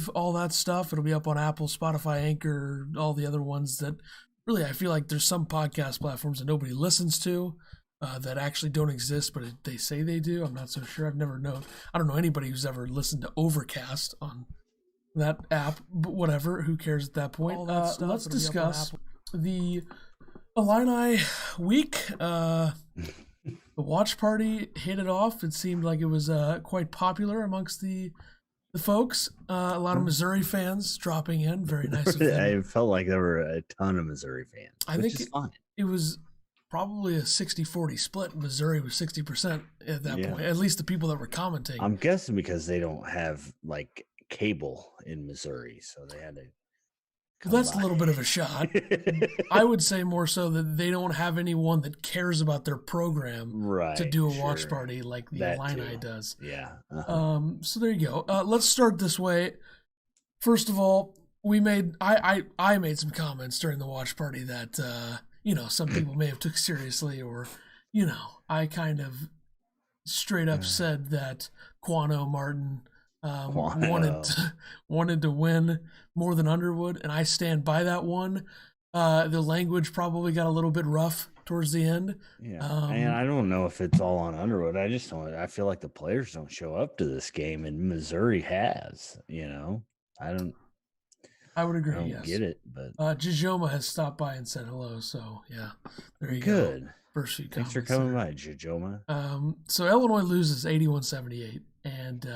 all that stuff. It'll be up on Apple, Spotify, Anchor, all the other ones that really I feel like there's some podcast platforms that nobody listens to that actually don't exist, but they say they do. I'm not so sure. I don't know anybody who's ever listened to Overcast on that app, but whatever. Who cares at that point? Let's discuss the Illini week. The watch party hit it off. It seemed like it was quite popular amongst the folks. A lot of Missouri fans dropping in. Very nice of them. I felt like there were a ton of Missouri fans. I think it was probably a 60-40 split. Missouri was 60% at that point. At least the people that were commenting. I'm guessing because they don't have like cable in Missouri, so they had to. That's a little bit of a shot. I would say more so that they don't have anyone that cares about their program to do a watch party like the Illini does. Yeah. So there you go. Let's start this way. First of all, I made some comments during the watch party that some people may have took seriously, or I kind of straight up said that Quano Martin wanted to win more than Underwood, and I stand by that one. The language probably got a little bit rough towards the end. Yeah, and I don't know if it's all on Underwood. I feel like the players don't show up to this game, and Missouri has. I would agree. I don't get it, but Jijoma has stopped by and said hello. So yeah, there you go. First few Thanks for coming by, Jijoma. So Illinois loses 81-78, and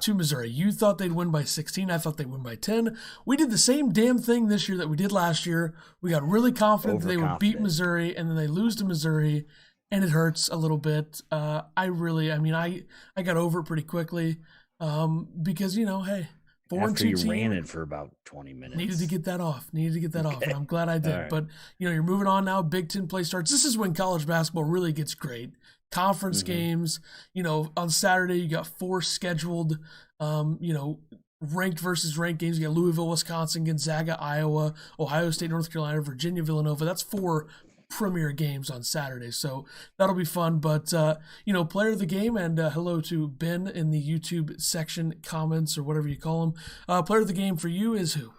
to Missouri. You thought they'd win by 16. I thought they'd win by 10. We did the same damn thing this year that we did last year. We got really confident that they would beat Missouri, and then they lose to Missouri, and it hurts a little bit. I got over it pretty quickly because, hey, 4-2 team. Ran it for about 20 minutes. Needed to get that off, and I'm glad I did. Right. But, you're moving on now. Big Ten play starts. This is when college basketball really gets great. Conference games, on Saturday you got 4 scheduled, ranked versus ranked games. You got Louisville, Wisconsin, Gonzaga, Iowa, Ohio State, North Carolina, Virginia, Villanova. That's 4 premier games on Saturday, so that'll be fun. But player of the game, and hello to Ben in the YouTube section comments or whatever you call them. Player of the game for you is who?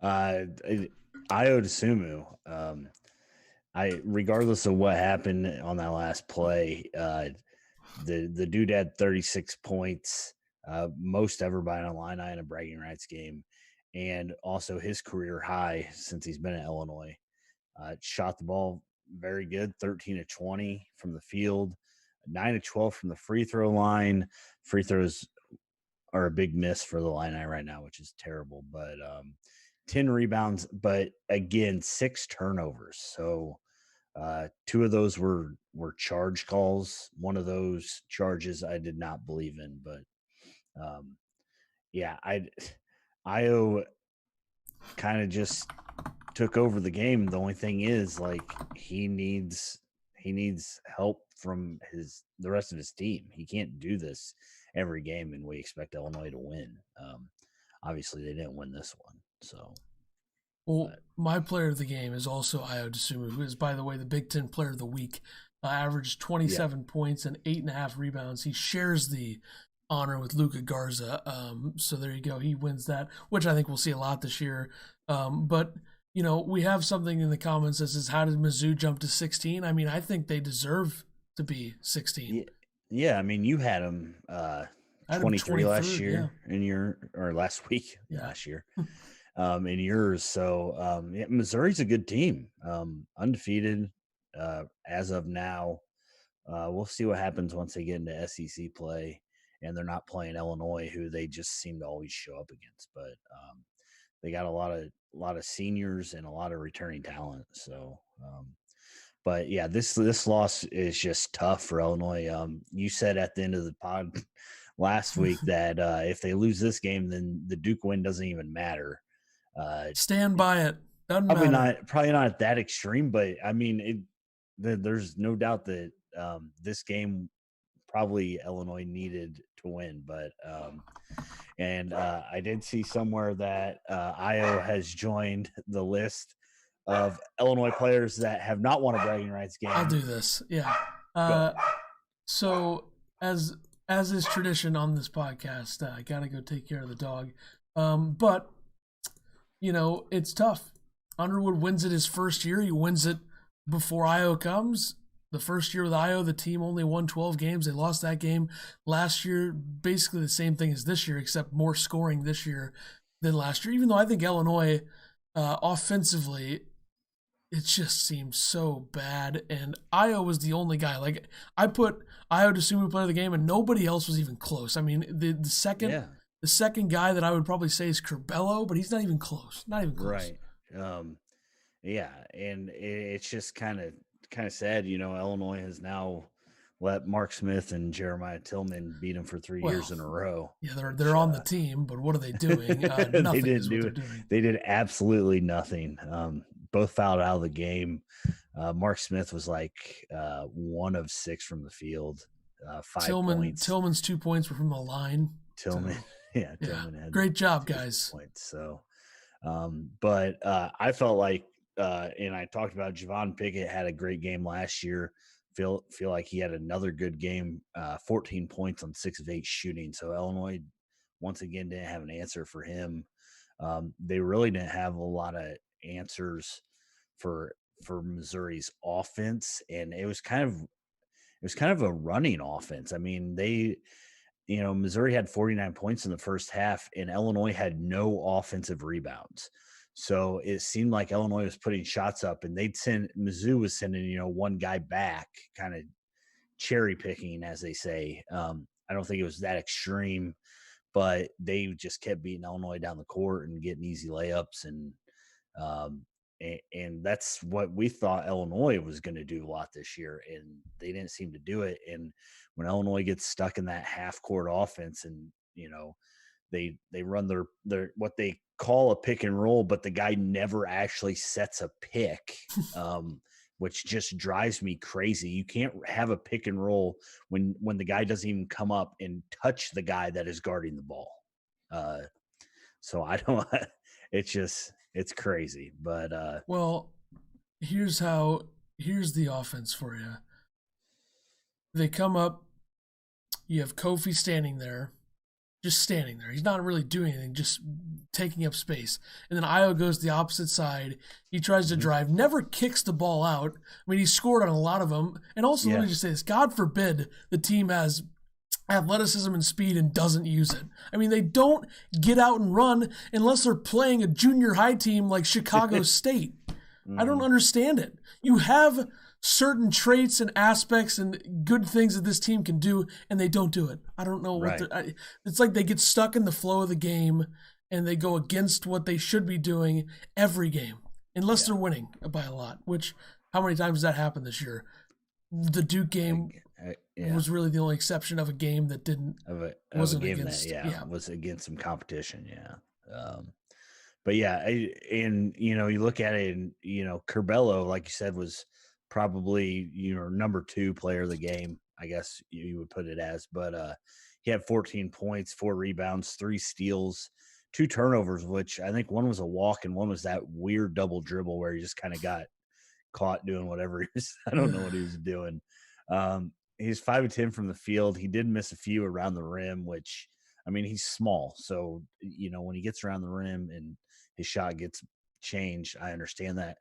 Ayo Dosunmu. Regardless of what happened on that last play, the dude had 36 points, most ever by an Illini in a bragging rights game, and also his career high since he's been at Illinois. Shot the ball very good, 13 of 20 from the field, 9 of 12 from the free throw line. Free throws are a big miss for the Illini right now, which is terrible, but 10 rebounds, but again, 6 turnovers. So 2 of those were charge calls. One of those charges I did not believe in, but Ayo kind of just took over the game. The only thing is, he needs help from the rest of his team. He can't do this every game, and we expect Illinois to win. Obviously, they didn't win this one, so. Well, my player of the game is also Ayo Dosunmu, who is, by the way, the Big Ten Player of the Week. Averaged 27 points and 8.5 rebounds. He shares the honor with Luka Garza. So there you go. He wins that, which I think we'll see a lot this year. But, we have something in the comments that says, how did Mizzou jump to 16? I think they deserve to be 16. Yeah, you had them 23 last year or last week, last year. In yours. So, Missouri's a good team, undefeated as of now. We'll see what happens once they get into SEC play and they're not playing Illinois, who they just seem to always show up against. But they got a lot of seniors and a lot of returning talent. So, but yeah, this loss is just tough for Illinois. You said at the end of the pod last week that if they lose this game, then the Duke win doesn't even matter. Stand by it. Probably not at that extreme, but there's no doubt that this game probably Illinois needed to win. But I did see somewhere that Ayo has joined the list of Illinois players that have not won a bragging rights game. I'll do this. Yeah. So as as is tradition on this podcast, I got to go take care of the dog. But, it's tough. Underwood wins it his first year. He wins it before Io comes. The first year with Io, the team only won 12 games. They lost that game last year. Basically the same thing as this year, except more scoring this year than last year. Even though I think Illinois, offensively, it just seems so bad. And Io was the only guy. Like, I put Io to Sumu player of the game, and nobody else was even close. I mean, the second guy that I would probably say is Curbelo, but he's not even close. Not even close. Right. Yeah, and it's just kind of sad. Illinois has now let Mark Smith and Jeremiah Tillman beat them for 3 years in a row. Yeah, they're on the team, but what are they doing? Nothing. They didn't do it. They did absolutely nothing. Both fouled out of the game. Mark Smith was like 1 of 6 from the field. 5 points. Tillman's 2 points were from the line. Tillman had great job, guys. Points. So, but I felt like, and I talked about Javon Pickett had a great game last year. Feel like he had another good game. 14 points on 6 of 8 shooting. So Illinois once again didn't have an answer for him. They really didn't have a lot of answers for Missouri's offense, and it was kind of a running offense. I mean, Missouri had 49 points in the first half, and Illinois had no offensive rebounds. So it seemed like Illinois was putting shots up, and Mizzou was sending, one guy back, kind of cherry picking, as they say. I don't think it was that extreme, but they just kept beating Illinois down the court and getting easy layups. And that's what we thought Illinois was going to do a lot this year, and they didn't seem to do it. And when Illinois gets stuck in that half court offense, and they run their what they call a pick and roll, but the guy never actually sets a pick, which just drives me crazy. You can't have a pick and roll when the guy doesn't even come up and touch the guy that is guarding the ball. So I don't. It's crazy, but well, here's the offense for you. They come up, you have Kofi standing there, just standing there. He's not really doing anything, just taking up space. And then Io goes the opposite side. He tries to drive, never kicks the ball out. I mean, he scored on a lot of them. And also, let me just say this: God forbid the team has athleticism and speed and doesn't use it. I mean, they don't get out and run unless they're playing a junior high team like Chicago State. I don't understand it. You have certain traits and aspects and good things that this team can do, and they don't do it. I don't know what it's like. They get stuck in the flow of the game and they go against what they should be doing every game, unless they're winning by a lot, which how many times has that happened this year? The Duke game was really the only exception of a game that wasn't against some competition. But you look at it, and Curbelo, like you said, was probably number 2 player of the game, I guess you would put it as. But he had 14 points, 4 rebounds, 3 steals, 2 turnovers, which I think one was a walk and one was that weird double dribble where he just kind of got caught doing whatever I don't know what he was doing. He's 5 of 10 from the field. He did miss a few around the rim, which, I mean, he's small. So, when he gets around the rim and his shot gets changed, I understand that.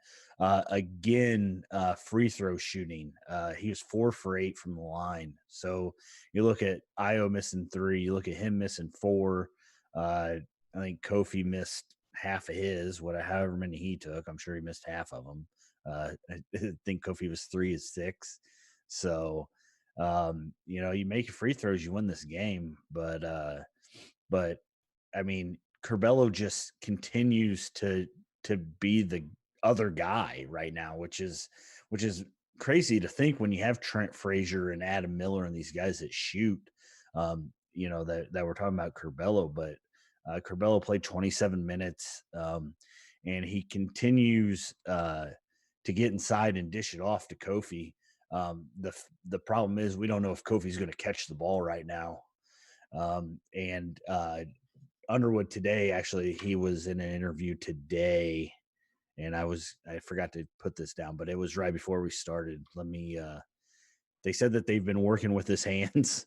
Again, free throw shooting. He was 4 for 8 from the line. So you look at Io missing 3, you look at him missing 4. I think Kofi missed half of his, however many he took. I'm sure he missed half of them. I think Kofi was 3 of 6. So, you make your free throws, you win this game. But I mean, Curbelo just continues to be the other guy right now, which is crazy to think when you have Trent Frazier and Adam Miller and these guys that shoot, that we're talking about Curbelo. But Curbelo played 27 minutes, and he continues to get inside and dish it off to Kofi. The problem is we don't know if Kofi's going to catch the ball right now. And Underwood today, actually, he was in an interview today, and I forgot to put this down, but it was right before we started. They said that they've been working with his hands.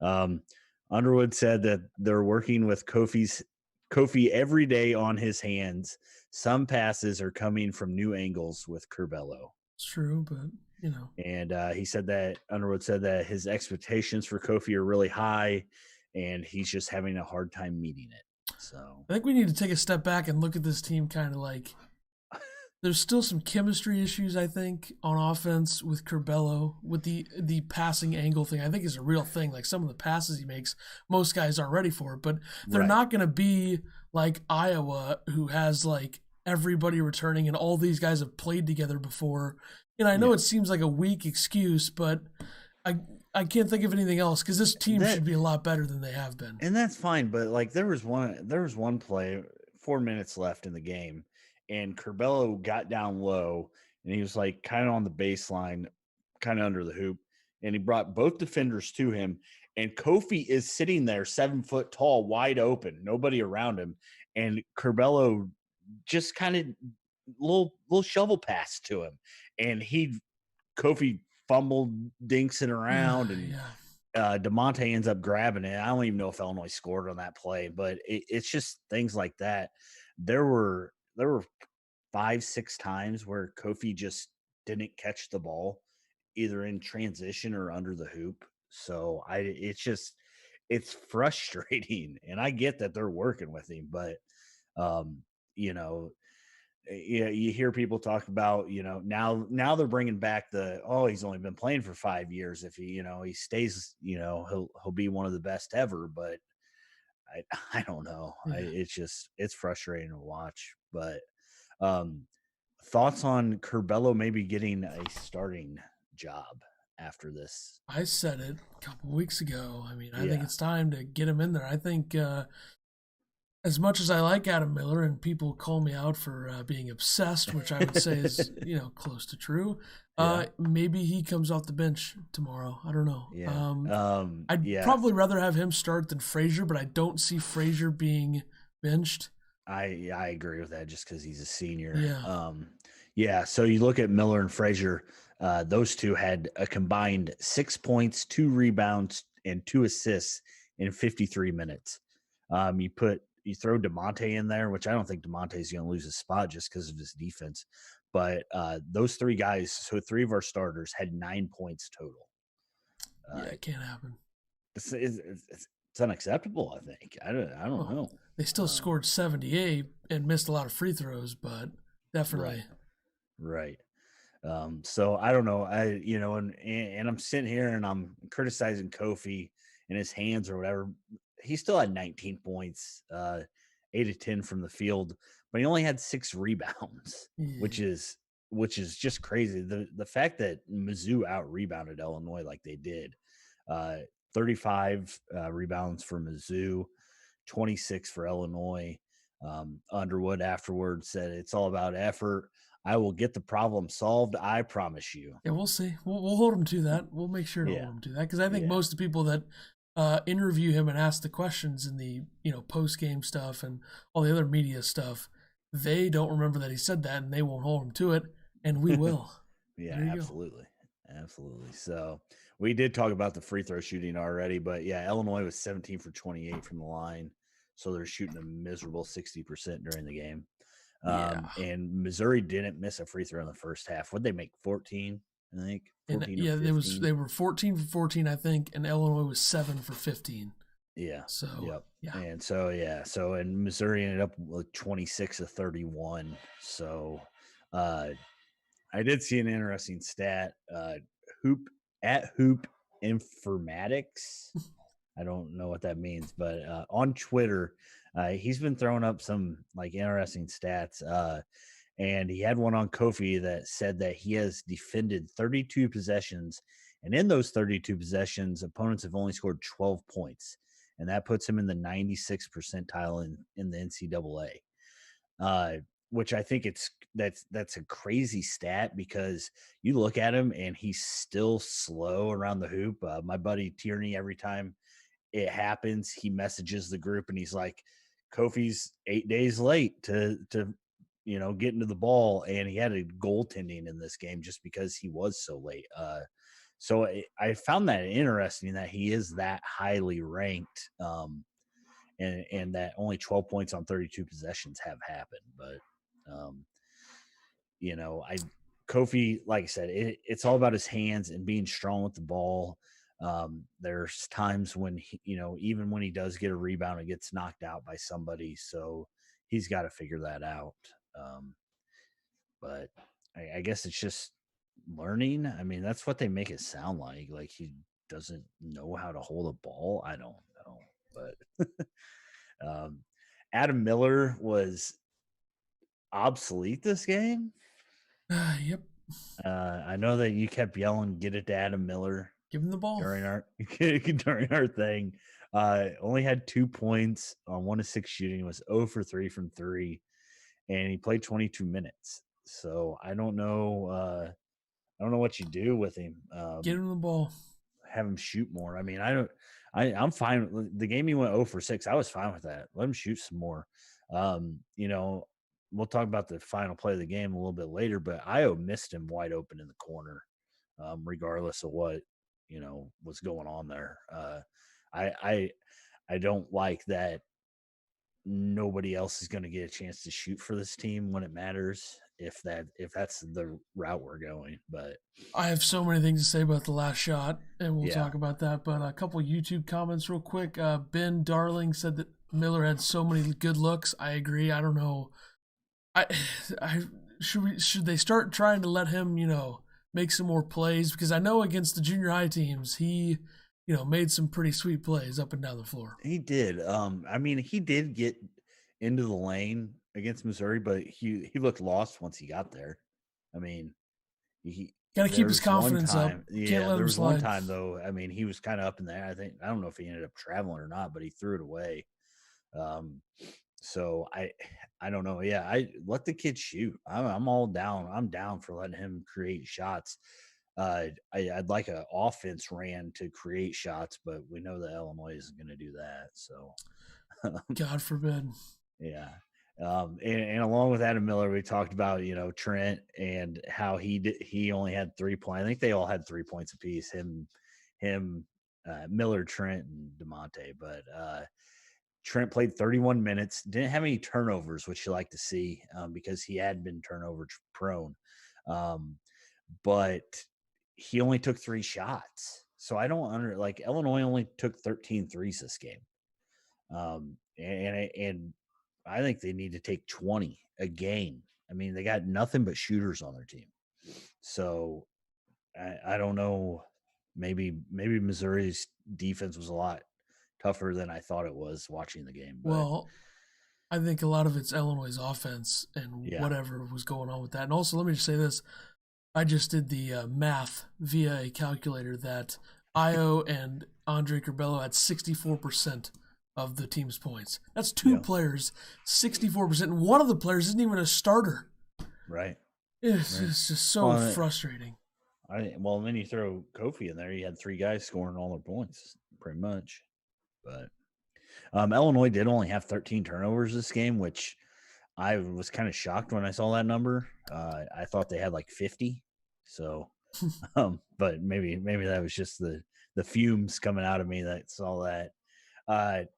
Um, Underwood said that they're working with Kofi every day on his hands. Some passes are coming from new angles with Curbelo. It's true, but And he said that Underwood said that his expectations for Kofi are really high, and he's just having a hard time meeting it. So I think we need to take a step back and look at this team kind of like there's still some chemistry issues, I think, on offense with Curbelo, with the passing angle thing. I think is a real thing. Like some of the passes he makes, most guys aren't ready for it, but they're not going to be like Iowa, who has like everybody returning and all these guys have played together before. And I know it seems like a weak excuse, but I can't think of anything else because this team should be a lot better than they have been. And that's fine, but like there was one play, 4 minutes left in the game, and Curbelo got down low and he was like kind of on the baseline, kind of under the hoop, and he brought both defenders to him. And Kofi is sitting there 7 foot tall, wide open, nobody around him. And Curbelo just kind of little shovel pass to him. And Kofi fumbled, dinks it around, and DeMonte ends up grabbing it. I don't even know if Illinois scored on that play, but it's just things like that. There were 5-6 times where Kofi just didn't catch the ball, either in transition or under the hoop. So it's frustrating, and I get that they're working with him, but you know, you hear people talk about, now they're bringing back he's only been playing for 5 years. If he stays, he'll be one of the best ever. But I don't know. It's frustrating to watch. But thoughts on Curbelo maybe getting a starting job after this? I said it a couple weeks ago. I mean, I think it's time to get him in there. I think as much as I like Adam Miller, and people call me out for being obsessed, which I would say is close to true. Maybe he comes off the bench tomorrow. I don't know. I'd probably rather have him start than Frazier, but I don't see Frazier being benched. I agree with that just because he's a senior. So you look at Miller and Frazier. Those two had a combined 6 points, 2 rebounds, and 2 assists in 53 minutes. You throw DeMonte in there, which I don't think DeMonte's going to lose his spot just because of his defense. But those 3 guys, so 3 of our starters, had 9 points total. It can't happen. It's unacceptable, I think. I don't know. They still scored 78 and missed a lot of free throws, but definitely. Right. So I don't know. And I'm sitting here and I'm criticizing Kofi and his hands or whatever. He still had 19 points, 8 of 10 from the field, but he only had 6 rebounds, which is just crazy. The fact that Mizzou out rebounded Illinois like they did, 35 rebounds for Mizzou, 26 for Illinois. Underwood afterwards said it's all about effort. I will get the problem solved. I promise you. Yeah, we'll see. We'll hold him to that. We'll make sure to hold him to that because I think most of the people that interview him and ask the questions in the post game stuff and all the other media stuff, they don't remember that he said that, and they won't hold him to it, and we will. Absolutely. So we did talk about the free throw shooting already, but Illinois was 17 for 28 from the line, so they're shooting a miserable 60% during the game. And Missouri didn't miss a free throw in the first half. What'd they make? 14, I think. 14 they were 14 for 14, I think, and Illinois was 7 for 15. And Missouri ended up with 26 of 31. So I did see an interesting stat. Hoop Informatics. I don't know what that means, but on Twitter, he's been throwing up some like interesting stats. And he had one on Kofi that said that he has defended 32 possessions, and in those 32 possessions, opponents have only scored 12 points, and that puts him in the 96th percentile in the NCAA. Which I think that's a crazy stat because you look at him and he's still slow around the hoop. My buddy Tierney, every time it happens, he messages the group and he's like, Kofi's 8 days late to get into the ball, and he had a goaltending in this game just because he was so late. So I found that interesting that he is that highly ranked, and that only 12 points on 32 possessions have happened. But Kofi, like I said, it's all about his hands and being strong with the ball. There's times when even when he does get a rebound, it gets knocked out by somebody, so he's got to figure that out. But I guess it's just learning. I mean, that's what they make it sound like. Like he doesn't know how to hold a ball. I don't know, but Adam Miller was obsolete this game. Yep. I know that you kept yelling, "Get it to Adam Miller." Give him the ball during our thing. Only had 2 points on 1 of 6 shooting. Was 0 for 3 from 3, and he played 22 minutes. So I don't know. I don't know what you do with him. Get him the ball. Have him shoot more. I mean, I'm fine. The game he went 0 for 6. I was fine with that. Let him shoot some more. We'll talk about the final play of the game a little bit later, but Io missed him wide open in the corner, regardless of what was going on there. I don't like that nobody else is going to get a chance to shoot for this team when it matters, if that's the route we're going. But I have so many things to say about the last shot, and we'll talk about that. But a couple YouTube comments real quick. Ben Darling said that Miller had so many good looks. I agree. I don't know. I should they start trying to let him, make some more plays, because I know against the junior high teams he made some pretty sweet plays up and down the floor. He did. I mean, he did get into the lane against Missouri, but he looked lost once he got there. I mean, he got to keep his confidence up. Yeah, there was one time though. I mean, he was kind of up in there. I don't know if he ended up traveling or not, but he threw it away. So I don't know. Yeah, I let the kid shoot. I'm all down. I'm down for letting him create shots. I'd like an offense ran to create shots, but we know that Illinois isn't going to do that. So, God forbid. Yeah. And along with Adam Miller, we talked about Trent and how he only had 3 points. I think they all had 3 points apiece. Him, Miller, Trent, and DeMonte. But Trent played 31 minutes. Didn't have any turnovers, which you like to see, because he had been turnover prone. But he only took 3 shots. So I don't Illinois only took 13 threes this game. And I think they need to take 20 a game. I mean, they got nothing but shooters on their team. So I don't know. Maybe Missouri's defense was a lot tougher than I thought it was watching the game. But, well, I think a lot of it's Illinois' offense and whatever was going on with that. And also, let me just say this. I just did the math via a calculator that Io and Andre Curbelo had 64% of the team's points. That's 2 players, 64%. And one of the players isn't even a starter. Right. It's just so frustrating. Well, then you throw Kofi in there. You had 3 guys scoring all their points, pretty much. But Illinois did only have 13 turnovers this game, which I was kind of shocked when I saw that number. I thought they had like 50. So, but maybe that was just the fumes coming out of me that saw that.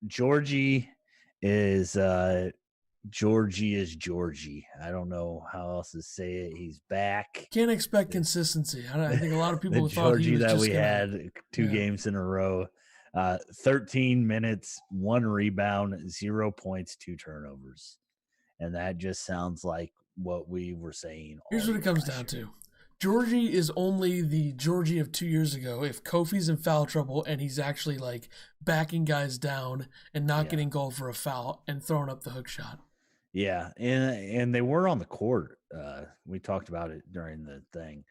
Georgie is Georgie. I don't know how else to say it. He's back. Can't expect consistency. I think a lot of people thought Georgie he was that just we had 2 games in a row. 13 minutes, 1 rebound, 0 points, 2 turnovers. And that just sounds like what we were saying. Here's what it comes down to. Georgie is only the Georgie of 2 years ago if Kofi's in foul trouble and he's actually backing guys down and not getting called for a foul and throwing up the hook shot. Yeah, and they were on the court. We talked about it during the thing.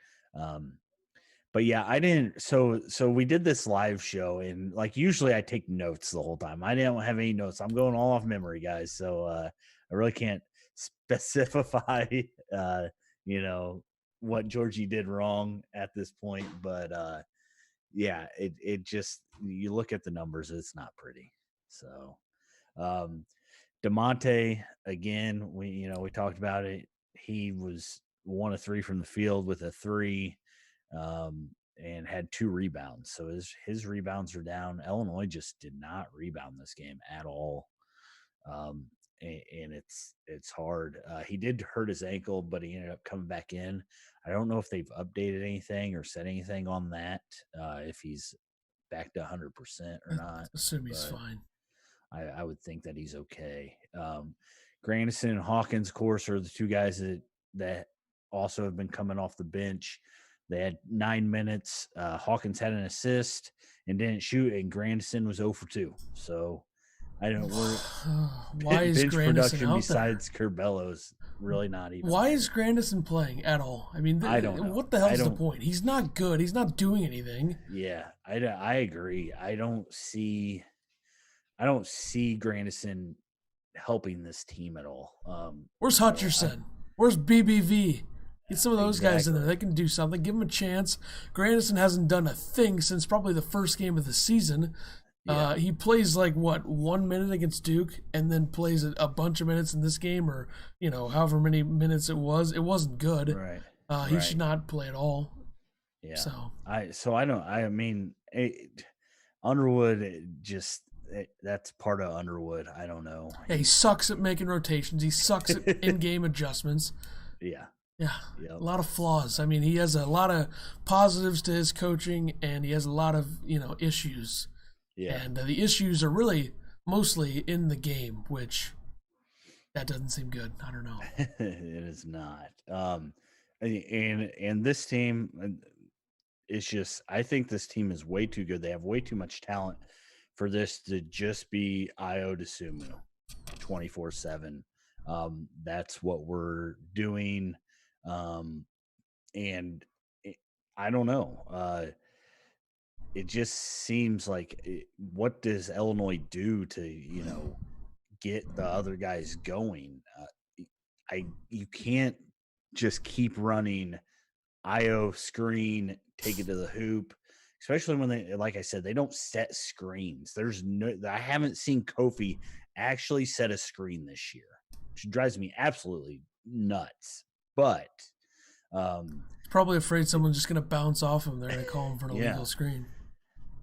But yeah, I didn't. So we did this live show, and usually I take notes the whole time. I didn't have any notes. I'm going all off memory, guys. So I really can't specify, what Georgie did wrong at this point. But yeah, it just, you look at the numbers, it's not pretty. So DeMonte, again, we talked about it. He was 1 of 3 from the field with a 3. and had 2 rebounds. So his rebounds are down. Illinois just did not rebound this game at all. And it's hard. He did hurt his ankle, but he ended up coming back in. I don't know if they've updated anything or said anything on that, if he's back to 100% or not. Assume he's fine. I would think that he's okay. Grandison and Hawkins, of course, are the 2 guys that also have been coming off the bench. They had 9 minutes. Hawkins had an assist and didn't shoot, and Grandison was 0 for 2. So I don't know. Why is bench Grandison production out besides Curbello's really not even. Why is Grandison playing at all? I mean, I don't know. What the hell's the point? He's not good. He's not doing anything. Yeah, I agree. I don't see Grandison helping this team at all. Where's Hutcherson? Where's BBV? Get some of those guys in there. They can do something. Give them a chance. Grandison hasn't done a thing since probably the first game of the season. Yeah. He plays 1 minute against Duke and then plays a bunch of minutes in this game, or however many minutes it was. It wasn't good. Right. He should not play at all. Yeah. Underwood that's part of Underwood. I don't know. Yeah, he sucks at making rotations. He sucks at in-game adjustments. Yeah. Yeah, yep. A lot of flaws. I mean, he has a lot of positives to his coaching, and he has a lot of issues. Yeah, and the issues are really mostly in the game, which that doesn't seem good. I don't know. It is not. And this team, it's just, I think this team is way too good. They have way too much talent for this to just be Io DeSumo 24/7. That's what we're doing. And I don't know. It just seems like what does Illinois do to, get the other guys going? You can't just keep running IO screen, take it to the hoop, especially when they, like I said, they don't set screens. I haven't seen Kofi actually set a screen this year, which drives me absolutely nuts. But probably afraid someone's just going to bounce off him there and call him for an illegal screen.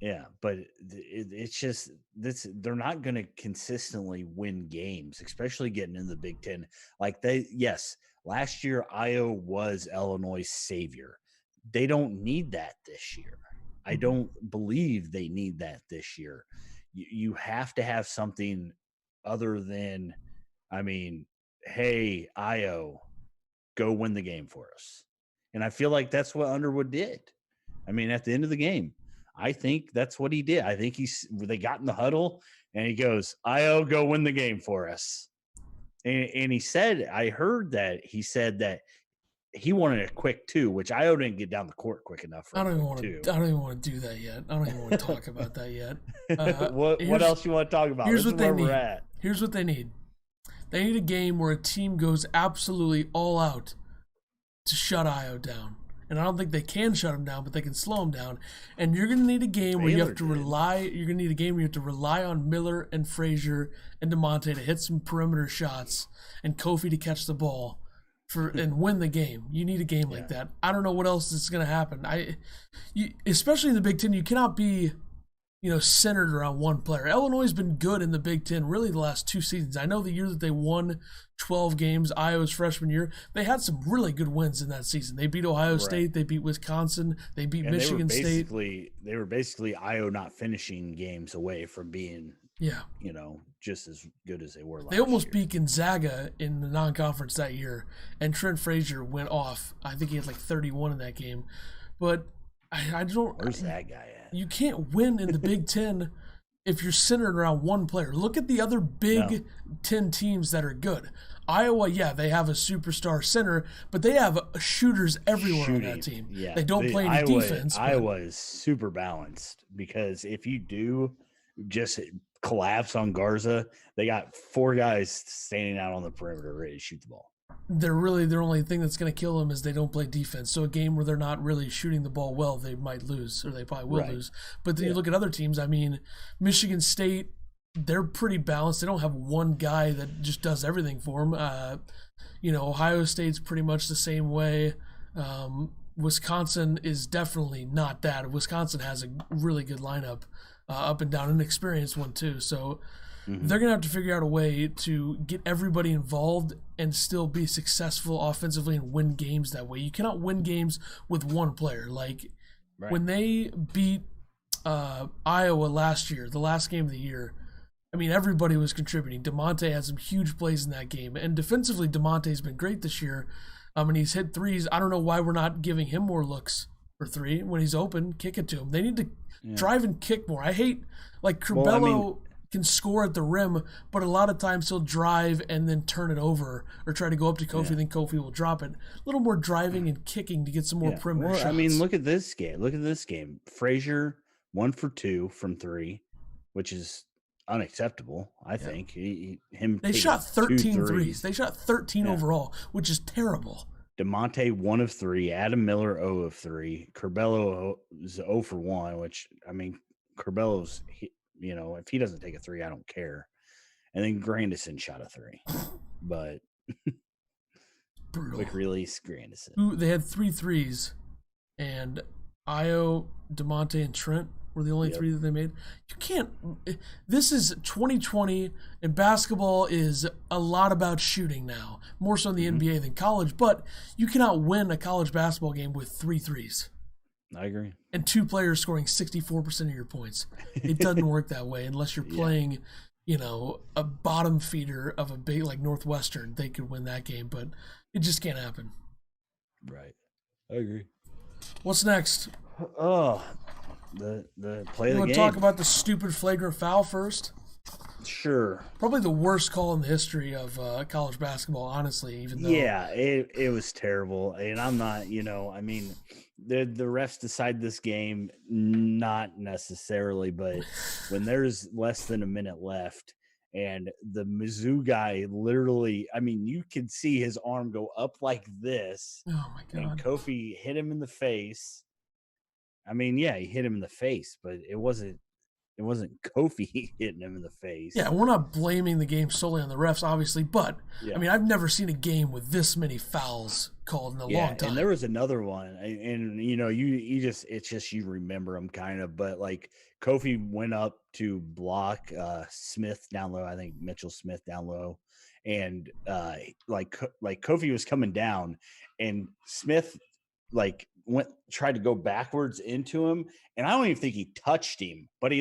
Yeah, but it's just they're not going to consistently win games, especially getting in the Big Ten. Last year Io was Illinois' savior. They don't need that this year. I don't believe they need that this year. You have to have something other than, hey, Io, go win the game for us. And I feel like that's what Underwood did. At the end of the game, I think that's what he did. I think they got in the huddle and he goes, Io, go win the game for us. And he said, I heard that he said that he wanted a quick 2, which Io didn't get down the court quick enough. I don't even want to do that yet. I don't even want to talk about that yet. What else you want to talk about? Here's what they need. Here's what they need. They need a game where a team goes absolutely all out to shut Io down. And I don't think they can shut him down, but they can slow him down. And you're going to need a game where you have to rely. You're going to need a game where you have to rely on Miller and Frazier and DeMonte to hit some perimeter shots and Kofi to catch the ball and win the game. You need a game like that. I don't know what else is going to happen. Especially in the Big Ten, you cannot be, centered around one player. Illinois has been good in the Big Ten really the last 2 seasons. I know the year that they won 12 games, Iowa's freshman year, they had some really good wins in that season. They beat Ohio State, they beat Wisconsin, they beat Michigan State. They were basically Io not finishing games away from being, just as good as they were last year. They almost beat Gonzaga in the non-conference that year, and Trent Frazier went off. I think he had 31 in that game. But I don't. Where's that guy at? You can't win in the Big Ten if you're centered around one player. Look at the other Big Ten teams that are good. Iowa, they have a superstar center, but they have shooters everywhere on that team. Yeah, they don't play any defense. Iowa is super balanced because if you do just collapse on Garza, they got 4 guys standing out on the perimeter ready to shoot the ball. Their only thing that's going to kill them is they don't play defense. So a game where they're not really shooting the ball well, they might lose, or they probably will lose. But then you look at other teams. Michigan State, they're pretty balanced. They don't have one guy that just does everything for them. Ohio State's pretty much the same way. Wisconsin is definitely not that. Wisconsin has a really good lineup, up and down, an experienced one too. So they're going to have to figure out a way to get everybody involved and still be successful offensively and win games that way. You cannot win games with one player. Like when they beat Iowa last year, the last game of the year, I mean, everybody was contributing. DeMonte had some huge plays in that game. And defensively, DeMonte's been great this year. And he's hit threes. I don't know why we're not giving him more looks for three. When he's open, kick it to him. They need to drive and kick more. I hate, like, Curbelo can score at the rim, but a lot of times he'll drive and then turn it over or try to go up to Kofi, then Kofi will drop it. A little more driving and kicking to get some more perimeter shots. I mean, look at this game. Frazier, 1 for 2 from 3, which is unacceptable, I think. They shot 13 threes. They shot 13 overall, which is terrible. DeMonte, 1 of 3. Adam Miller, 0 of 3. Curbelo is 0 for 1, which, I mean, Curbelo's, if he doesn't take a 3, I don't care. And then Grandison shot a 3. But brutal. Quick release, Grandison. They had 3 threes, and Io, DeMonte, and Trent were the only 3 that they made. You can't. This is 2020, and basketball is a lot about shooting now, more so in the NBA than college. But you cannot win a college basketball game with 3 threes. I agree. And 2 players scoring 64% of your points. It doesn't work that way unless you're playing, a bottom feeder of a big like Northwestern. They could win that game, but it just can't happen. Right. I agree. What's next? Oh, the play of the game. You want to talk about the stupid flagrant foul first? Sure. Probably the worst call in the history of college basketball, honestly, even though. Yeah, it was terrible. And I'm not, I mean, the refs decide this game, not necessarily, but when there's less than a minute left and the Mizzou guy literally, I mean, you could see his arm go up like this. Oh, my God. And Kofi hit him in the face. I mean, yeah, he hit him in the face, but it wasn't Kofi hitting him in the face. Yeah, we're not blaming the game solely on the refs, obviously, but I mean, I've never seen a game with this many fouls called in a long time. And there was another one, and it's just you remember them kind of, but like Kofi went up to block Smith down low. I think Mitchell Smith down low, and like Kofi was coming down, and Smith tried to go backwards into him, and I don't even think he touched him, but he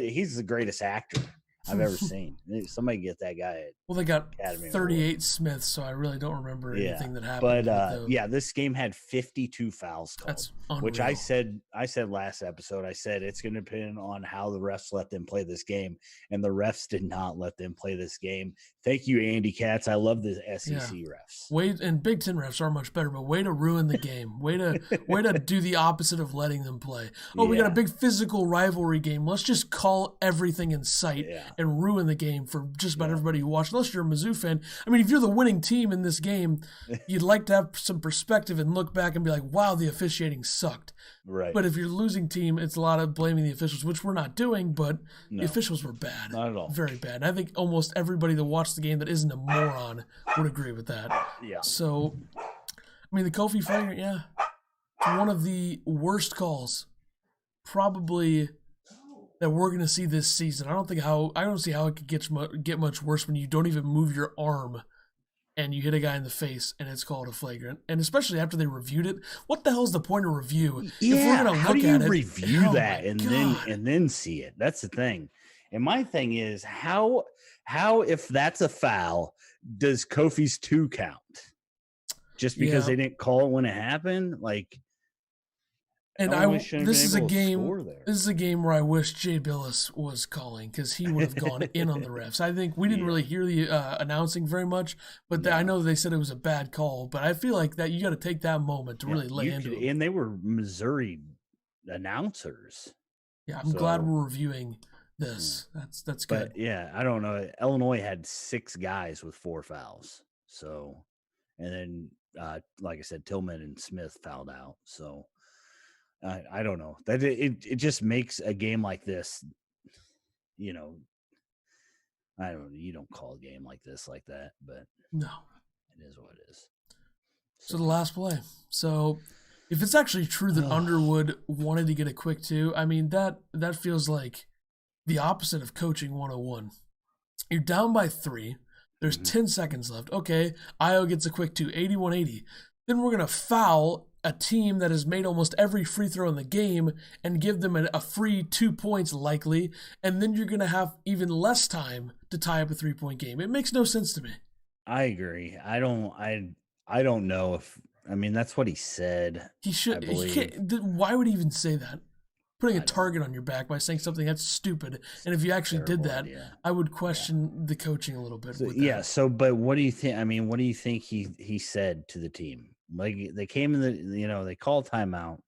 he's the greatest actor I've ever seen. Somebody get that guy. Well, they got Academy 38 Award. Smiths, so I really don't remember anything that happened. But this game had 52 fouls called. That's unreal. Which I said last episode. I said it's going to depend on how the refs let them play this game, and the refs did not let them play this game. Thank you, Andy Katz. I love the SEC refs. And Big Ten refs are much better, but way to ruin the game. Way to do the opposite of letting them play. Oh, we got a big physical rivalry game. Let's just call everything in sight and ruin the game for just about everybody who watched. Unless you're a Mizzou fan. I mean, if you're the winning team in this game, you'd like to have some perspective and look back and be like, wow, the officiating sucked. Right. But if you're the losing team, it's a lot of blaming the officials, which we're not doing, but the officials were bad. Not at all. Very bad. And I think almost everybody that watched the game that isn't a moron would agree with that. Yeah. So, I mean, the Kofi flagrant, it's one of the worst calls probably that we're going to see this season. I don't see how it could get much worse when you don't even move your arm and you hit a guy in the face and it's called a flagrant. And especially after they reviewed it, what the hell is the point of review? Yeah, if we're going to look at it, review that and then see it? That's the thing. And my thing is how if that's a foul, does Kofi's 2 count? Just because they didn't call it when it happened, And this is a game where I wish Jay Billis was calling because he would have gone in on the refs. I think we didn't really hear the announcing very much, but I know they said it was a bad call. But I feel like that you got to take that moment to really lay into it. And they were Missouri announcers. Yeah, I'm glad we're reviewing this. That's good. But I don't know. Illinois had 6 guys with 4 fouls. So, and then like I said, Tillman and Smith fouled out. So. I don't know that it just makes a game like this, I don't know. You don't call a game like this like that, but no, it is what it is. So the last play. So If it's actually true that Underwood wanted to get a quick 2, I mean, that feels like the opposite of coaching 101. You're down by 3. There's 10 seconds left. Okay, Io gets a quick 2, 81-80. Then we're going to foul a team that has made almost every free throw in the game and give them a free 2 points likely, and then you're going to have even less time to tie up a 3-point game. It makes no sense to me. I agree. I don't know if, I mean, that's what he said. He should. Why would he even say that? Putting a target on your back by saying something that's stupid. And if you actually did that, I would question the coaching a little bit. So, but what do you think? I mean, what do you think he said to the team? Like, they came in they called timeout,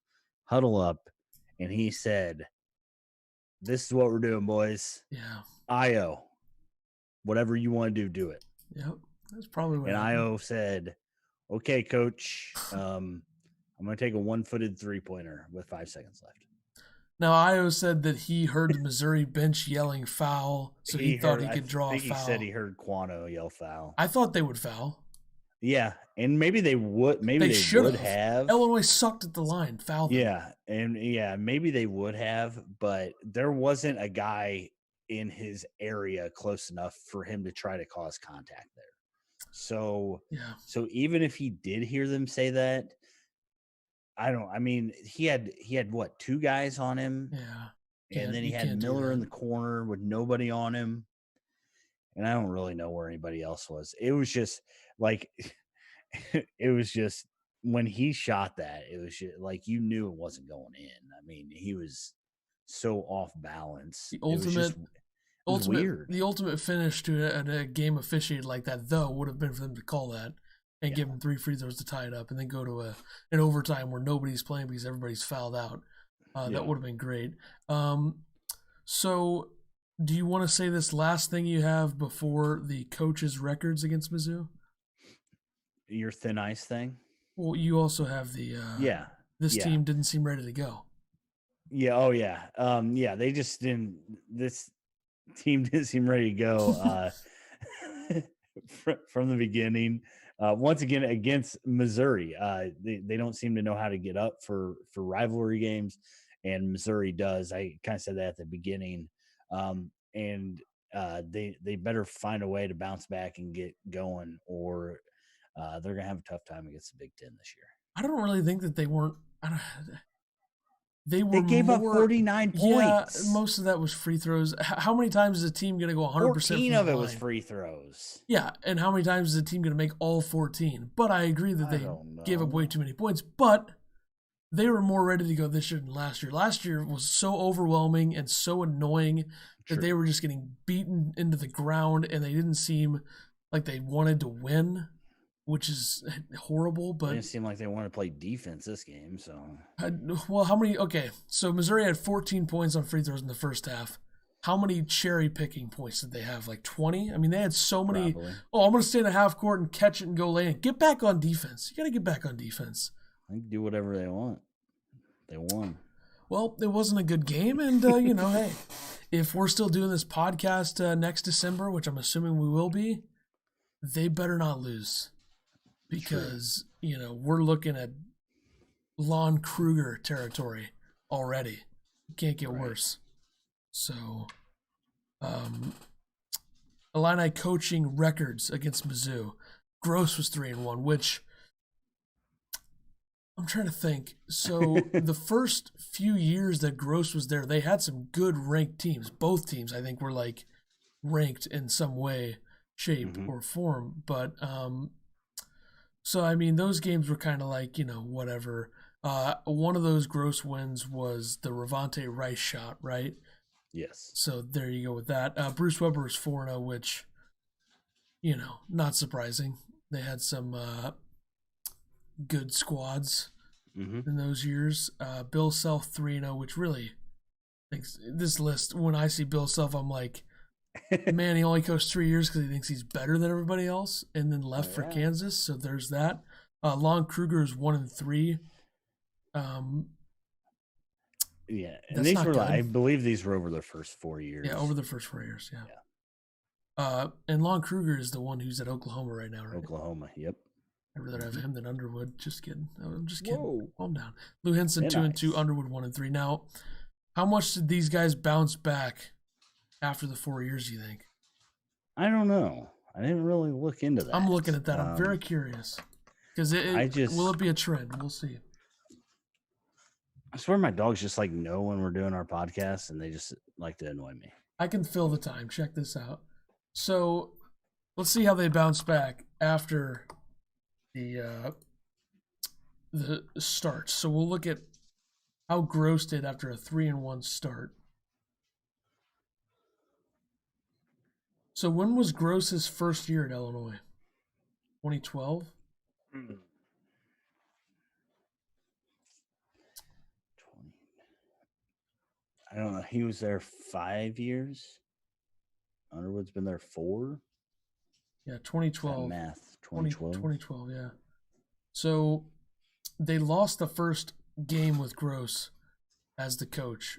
huddle up, and he said, "This is what we're doing, boys. Yeah. Io, whatever you want to do it." Yep. That's probably what happened. Io said, "Okay, coach, I'm going to take a 1-footed 3-pointer with 5 seconds left." Now, Io said that he heard the Missouri bench yelling foul, so he thought he could draw a foul. He said he heard Quano yell foul. I thought they would foul. Yeah, and maybe they would. Maybe they should have. Illinois sucked at the line. Foul them. Yeah, maybe they would have, but there wasn't a guy in his area close enough for him to try to cause contact there. So even if he did hear them say that, I mean, he had what, 2 guys on him? Yeah. And then he had Miller in the corner with nobody on him. And I don't really know where anybody else was. It was just like, when he shot that, it was just like, you knew it wasn't going in. I mean, he was so off balance. The ultimate finish to a game officiated like that, though, would have been for them to call that and give him 3 free throws to tie it up, and then go to an overtime where nobody's playing because everybody's fouled out. That would have been great. So, do you want to say this last thing you have before the coaches' records against Mizzou? Your thin ice thing? Well, you also have the this team didn't seem ready to go. Yeah, oh yeah. They just didn't. This team didn't seem ready to go from the beginning. Once again, against Missouri, they don't seem to know how to get up for rivalry games, and Missouri does. I kind of said that at the beginning, and they better find a way to bounce back and get going, or they're gonna have a tough time against the Big Ten this year. I don't really think that they weren't. They gave up 49 points. Yeah, most of that was free throws. How many times is a team going to go 100%? 14 of it was free throws. Yeah, and how many times is a team going to make all 14? But I agree that they gave up way too many points. But they were more ready to go this year than last year. Last year was so overwhelming and so annoying that they were just getting beaten into the ground, and they didn't seem like they wanted to win, which is horrible. But it didn't seem like they wanted to play defense this game. So, well, how many? Okay, so Missouri had 14 points on free throws in the first half. How many cherry picking points did they have? Like 20? I mean, they had so many. Probably. Oh, I'm going to stay in the half court and catch it and go lay in. Get back on defense. You got to get back on defense. They can do whatever they want. They won. Well, it wasn't a good game, and hey, if we're still doing this podcast next December, which I'm assuming we will be, they better not lose. Because, we're looking at Lon Kruger territory already. It can't get worse. So, Illini coaching records against Mizzou. Gross was 3-1, which I'm trying to think. So, the first few years that Gross was there, they had some good ranked teams. Both teams, I think, were ranked in some way, shape, or form. But, so, I mean, those games were kind of whatever. One of those gross wins was the Ravante Rice shot, right? Yes. So, there you go with that. Bruce Weber is 4-0, which, not surprising. They had some good squads in those years. Bill Self 3-0, which really, this list, when I see Bill Self, I'm like, man, he only coached 3 years because he thinks he's better than everybody else, and then left for Kansas. So there's that. Lon Kruger is 1-3. Yeah, and these were, I believe, these were over the first 4 years. Yeah, over the first 4 years. Yeah. And Lon Kruger is the one who's at Oklahoma right now, right? Oklahoma. Yep. I'd rather have him than Underwood. Just kidding. I'm just kidding. Whoa. Calm down. Lou Henson 2-2, Underwood 1-3. Now, how much did these guys bounce back after the 4 years, you think? I don't know. I didn't really look into that. I'm looking at that. I'm very curious. Because will it be a trend? We'll see. I swear my dogs just like know when we're doing our podcast, and they just like to annoy me. I can fill the time. Check this out. So let's see how they bounce back after the start. So we'll look at how Gross did after a 3-1 start. So when was Gross's first year at Illinois? 2012? I don't know. He was there 5 years. Underwood's been there 4. Yeah, 2012. Math. 2012. 2012, yeah. So they lost the first game with Gross as the coach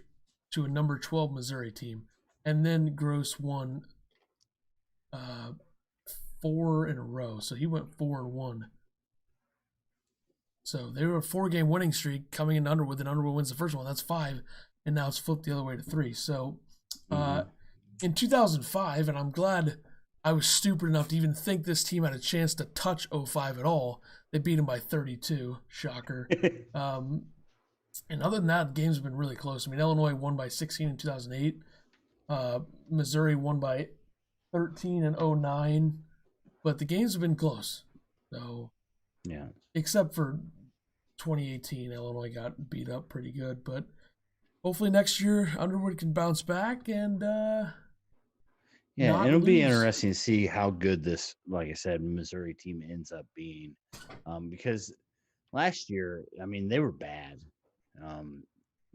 to a number 12 Missouri team. And then Gross won 4 in a row. So he went 4-1. So they were a 4-game winning streak coming into Underwood. Then Underwood wins the first one. That's 5. And now it's flipped the other way to 3. So in 2005, and I'm glad I was stupid enough to even think this team had a chance to touch 05 at all. They beat them by 32. Shocker. And other than that, the games have been really close. I mean, Illinois won by 16 in 2008. Missouri won by 13 in 09. But the games have been close. So, yeah. Except for 2018, Illinois got beat up pretty good. But hopefully next year Underwood can bounce back and it'll be interesting to see how good this, like I said, Missouri team ends up being. Because last year, I mean, they were bad.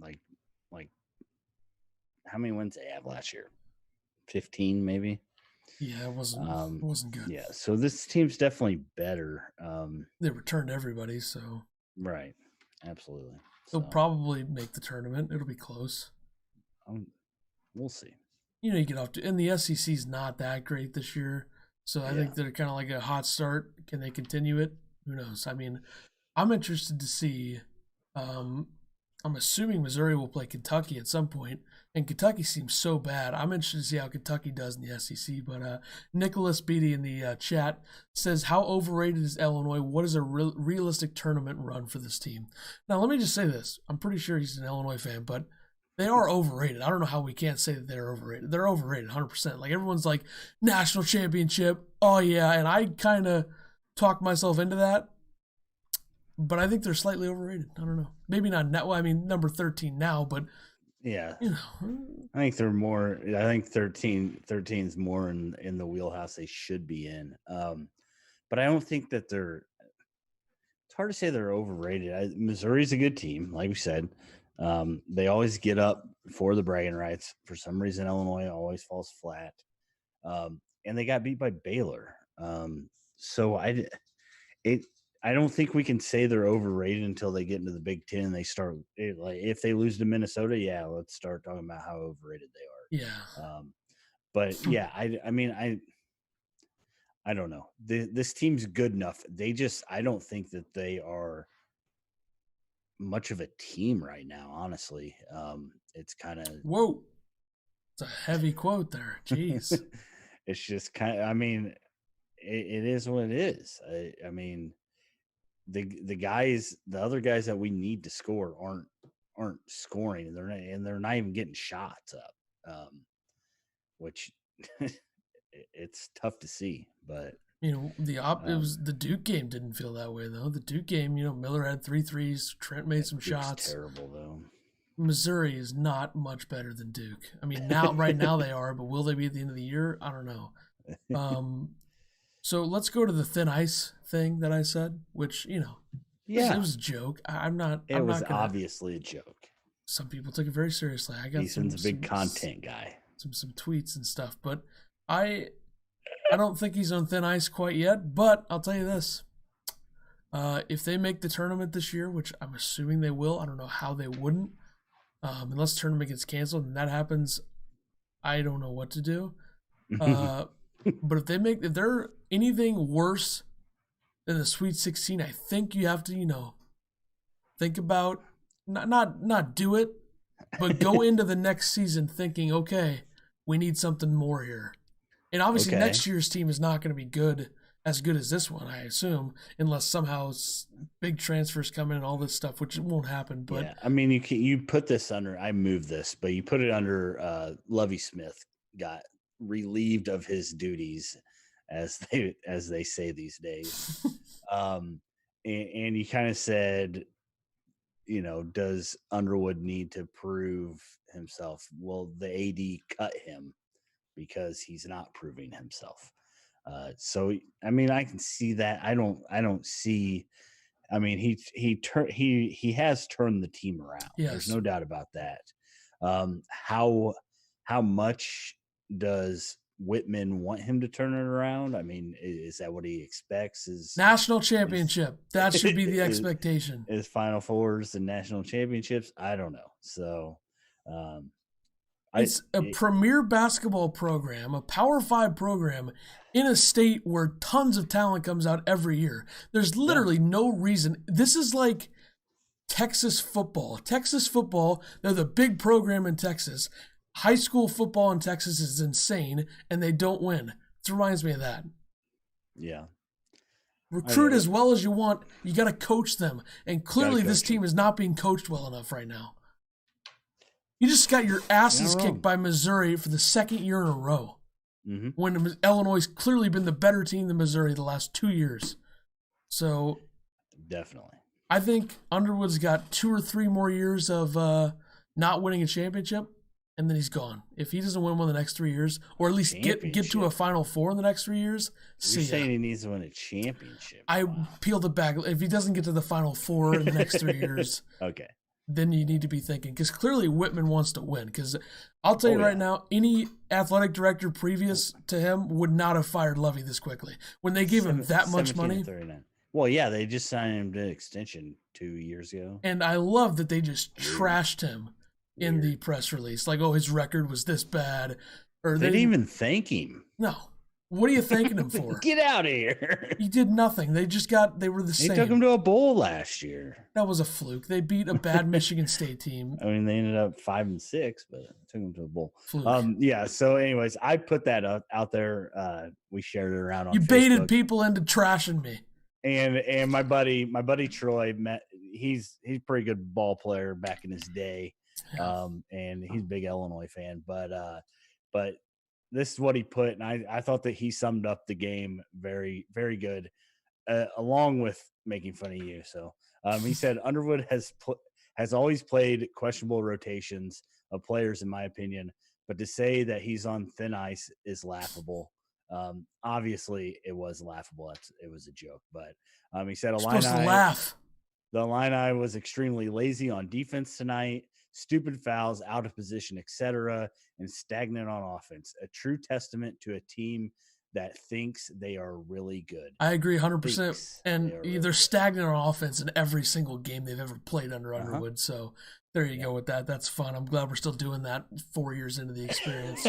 Like how many wins did they have last year? 15 maybe? Yeah, it wasn't good. Yeah, so this team's definitely better. They returned everybody, so right. Absolutely. They'll probably make the tournament. It'll be close. We'll see. You know, you get off to, and the SEC's not that great this year, so I think they're kind of like a hot start. Can they continue it? Who knows? I mean, I'm interested to see. I'm assuming Missouri will play Kentucky at some point, and Kentucky seems so bad. I'm interested to see how Kentucky does in the SEC. But Nicholas Beatty in the chat says, how overrated is Illinois? What is a realistic tournament run for this team? Now, let me just say this. I'm pretty sure he's an Illinois fan, but they are overrated. I don't know how we can't say that they're overrated. They're overrated 100%. Like, everyone's like, national championship. Oh, yeah, and I kind of talked myself into that. But I think they're slightly overrated. I don't know. Maybe not now. Well, I mean, number 13 now, but yeah, you know, I think they're more. I think 13's more in the wheelhouse they should be in. But I don't think that they're. It's hard to say they're overrated. Missouri's a good team, like we said. They always get up for the bragging rights. For some reason, Illinois always falls flat, and they got beat by Baylor. So I don't think we can say they're overrated until they get into the Big Ten and they start like if they lose to Minnesota, let's start talking about how overrated they are. Yeah. But yeah, I mean I don't know. This team's good enough. I don't think that they are much of a team right now, honestly. It's kind of whoa. It's a heavy quote there. Jeez. It's just kind of. I mean, it is what it is. I mean. The other guys that we need to score aren't scoring, and they're not even getting shots up, which it's tough to see. But you know, it was the Duke game didn't feel that way though. The Duke game, you know, Miller had 3 threes, Trent made some shots. Terrible though. Missouri is not much better than Duke. I mean, right now they are, but will they be at the end of the year? I don't know. So let's go to the thin ice thing that I said, which, you know, it was a joke. It was obviously a joke. Some people took it very seriously. I got Ethan's a big content guy. Some tweets and stuff, but I don't think he's on thin ice quite yet. But I'll tell you this: if they make the tournament this year, which I'm assuming they will, I don't know how they wouldn't, unless the tournament gets canceled and that happens. I don't know what to do. But if they're anything worse in the Sweet 16, I think you have to, think about not do it, but go into the next season thinking, okay, we need something more here. And obviously next year's team is not going to be as good as this one, I assume, unless somehow big transfers come in and all this stuff, which won't happen. But yeah, I mean, you put this under. I moved this, but you put it under. Lovie Smith got relieved of his duties, as they say these days, and you kind of said, does Underwood need to prove himself? Well, the AD cut him because he's not proving himself. So I mean, I can see that. I don't see. I mean, he has turned the team around. Yes. There's no doubt about that. How much does Whitman want him to turn it around? I mean, is that what he expects? Is national championship? That should be the expectation. Is Final Fours and national championships? I don't know. So. It's a premier basketball program, a Power 5 program in a state where tons of talent comes out every year. There's literally no reason. This is like Texas football. Texas football, they're the big program in Texas. High school football in Texas is insane, and they don't win. It reminds me of that. Yeah. Recruit as well as you want. You got to coach them. And clearly this team is not being coached well enough right now. You just got your asses kicked by Missouri for the second year in a row. Mm-hmm. When Illinois has clearly been the better team than Missouri the last 2 years. So definitely. I think Underwood's got 2 or 3 more years of not winning a championship, and then he's gone. If he doesn't win one the next 3 years, or at least get to a Final Four in the next 3 years, You're saying he needs to win a championship. I peeled it back. If he doesn't get to the Final Four in the next 3 years, okay, then you need to be thinking, because clearly Whitman wants to win. Because I'll tell you right now, any athletic director previous to him would not have fired Lovie this quickly. When they gave him that much money. Well, yeah, they just signed him to extension 2 years ago. And I love that they just trashed him in the press release. Like, oh, his record was this bad. Or they didn't even thank him. No. What are you thanking him for? Get out of here. He did nothing. They were the same. They took him to a bowl last year. That was a fluke. They beat a bad Michigan State team. I mean, they ended up 5-6, but took them to a bowl. Fluke. Yeah. So, anyways, I put that out there. We shared it around on You Facebook. baited people into trashing me. And my buddy Troy he's a pretty good ball player back in his day. And he's a big Illinois fan, but this is what he put, and I thought that he summed up the game very, very good, along with making fun of you. So he said Underwood has always played questionable rotations of players, in my opinion, but to say that he's on thin ice is laughable. Obviously, it was laughable. It was a joke, but he said the Illini was extremely lazy on defense tonight. Stupid fouls, out of position, etc., and stagnant on offense. A true testament to a team that thinks they are really good. I agree 100%. And they're stagnant on offense in every single game they've ever played under Underwood. So there you go with that. That's fun. I'm glad we're still doing that 4 years into the experience.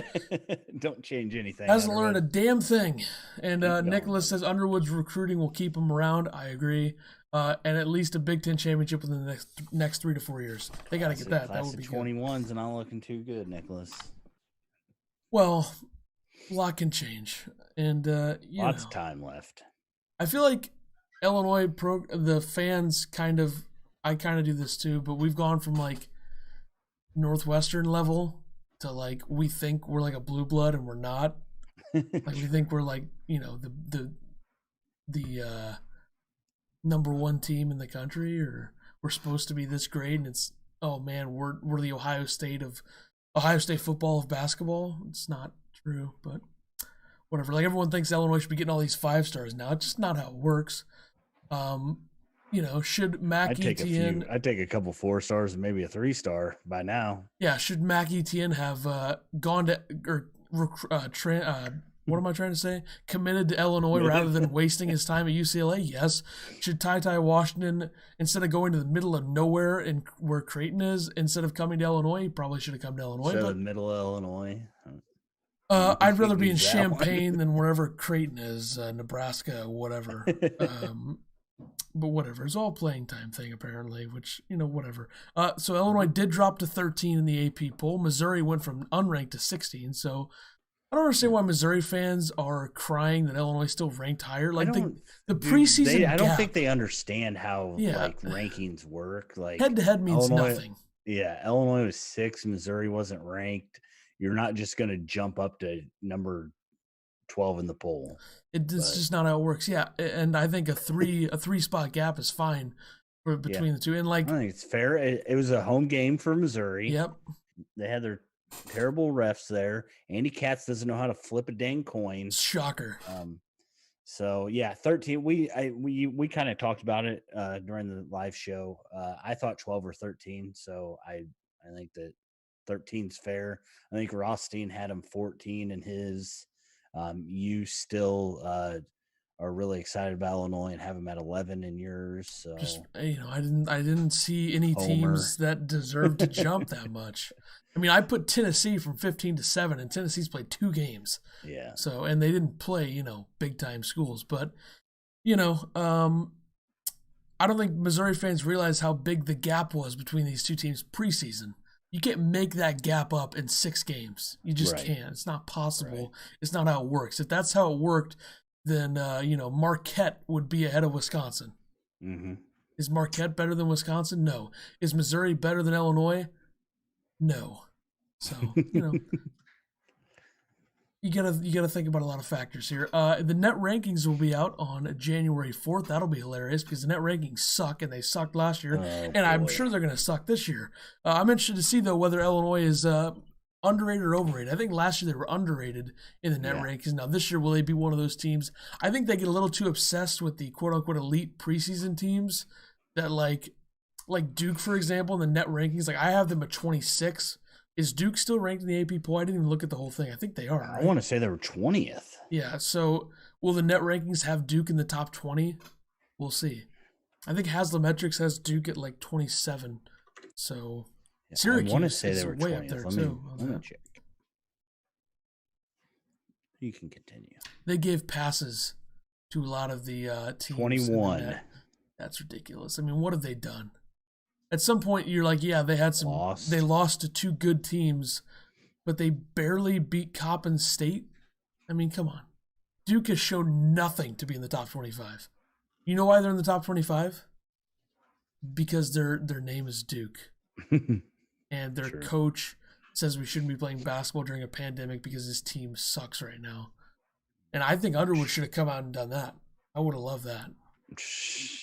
Don't change anything. Hasn't learned a damn thing. And Nicholas says Underwood's recruiting will keep him around. I agree. And at least a Big Ten championship within the next 3 to 4 years. They got to get that. That would be 21s and not looking too good, Nicholas. Well, a lot can change, and lots of time left. I feel like Illinois the fans I kind of do this too, but we've gone from like Northwestern level to like we think we're like a blue blood and we're not. Like we think we're like the number one team in the country, or we're supposed to be this great, and it's we're the Ohio State football of basketball. It's not true, but whatever. Like everyone thinks Illinois should be getting all these 5 stars now. It's just not how it works. Should Mac Etienne? I'd take a couple 4 stars and maybe a 3-star by now. Yeah, should Mac Etienne have gone to what am I trying to say? Committed to Illinois rather than wasting his time at UCLA? Yes. Should Ty Washington, instead of going to the middle of nowhere and where Creighton is, instead of coming to Illinois, he probably should have come to Illinois. The middle of Illinois. I'd rather be in Champaign than wherever Creighton is, Nebraska, whatever. But whatever. It's all playing time thing, apparently, which, whatever. So Illinois did drop to 13 in the AP poll. Missouri went from unranked to 16. So I don't understand why Missouri fans are crying that Illinois is still ranked higher. Like the preseason I don't think they understand how rankings work. Like head-to-head means nothing. Yeah, Illinois was 6. Missouri wasn't ranked. You're not just going to jump up to number 12 in the poll. It's just not how it works. Yeah, and I think a three spot gap is fine between the two. And I think it's fair. It was a home game for Missouri. Yep. They had their terrible refs there. Andy Katz doesn't know how to flip a dang coin. Shocker. So yeah, 13. We kind of talked about it during the live show. I thought 12 or 13. So I think that 13's fair. I think Rothstein had him 14 in his. You still are really excited about Illinois and have them at 11 in yours. So just, I didn't see any teams that deserve to jump that much. I mean, I put Tennessee from 15 to 7, and Tennessee's played 2 games. Yeah. So, and they didn't play, big time schools, but I don't think Missouri fans realize how big the gap was between these two teams preseason. You can't make that gap up in 6 games. You just can't. It's not possible. Right. It's not how it works. If that's how it worked, then, Marquette would be ahead of Wisconsin. Mm-hmm. Is Marquette better than Wisconsin? No. Is Missouri better than Illinois? No. So, you gotta think about a lot of factors here. The net rankings will be out on January 4th. That'll be hilarious because the net rankings suck, and they sucked last year, and I'm sure they're gonna suck this year. I'm interested to see though whether Illinois is underrated or overrated. I think last year they were underrated in the net rankings. Now this year, will they be one of those teams? I think they get a little too obsessed with the quote unquote elite preseason teams that like Duke, for example, in the net rankings. Like I have them at 26. Is Duke still ranked in the AP poll? I didn't even look at the whole thing. I think they are. Right? I want to say they were 20th. Yeah, so will the net rankings have Duke in the top 20? We'll see. I think Haslametrics has Duke at like 27. So Syracuse I want to say they were way 20th. up there let too. Me check. You can continue. They gave passes to a lot of the teams. 21. That's ridiculous. I mean, what have they done? At some point, you're like, yeah, they had some. They lost to 2 good teams, but they barely beat Coppin State. I mean, come on. Duke has shown nothing to be in the top 25. You know why they're in the top 25? Because their name is Duke, and their coach says we shouldn't be playing basketball during a pandemic because his team sucks right now. And I think Underwood should have come out and done that. I would have loved that.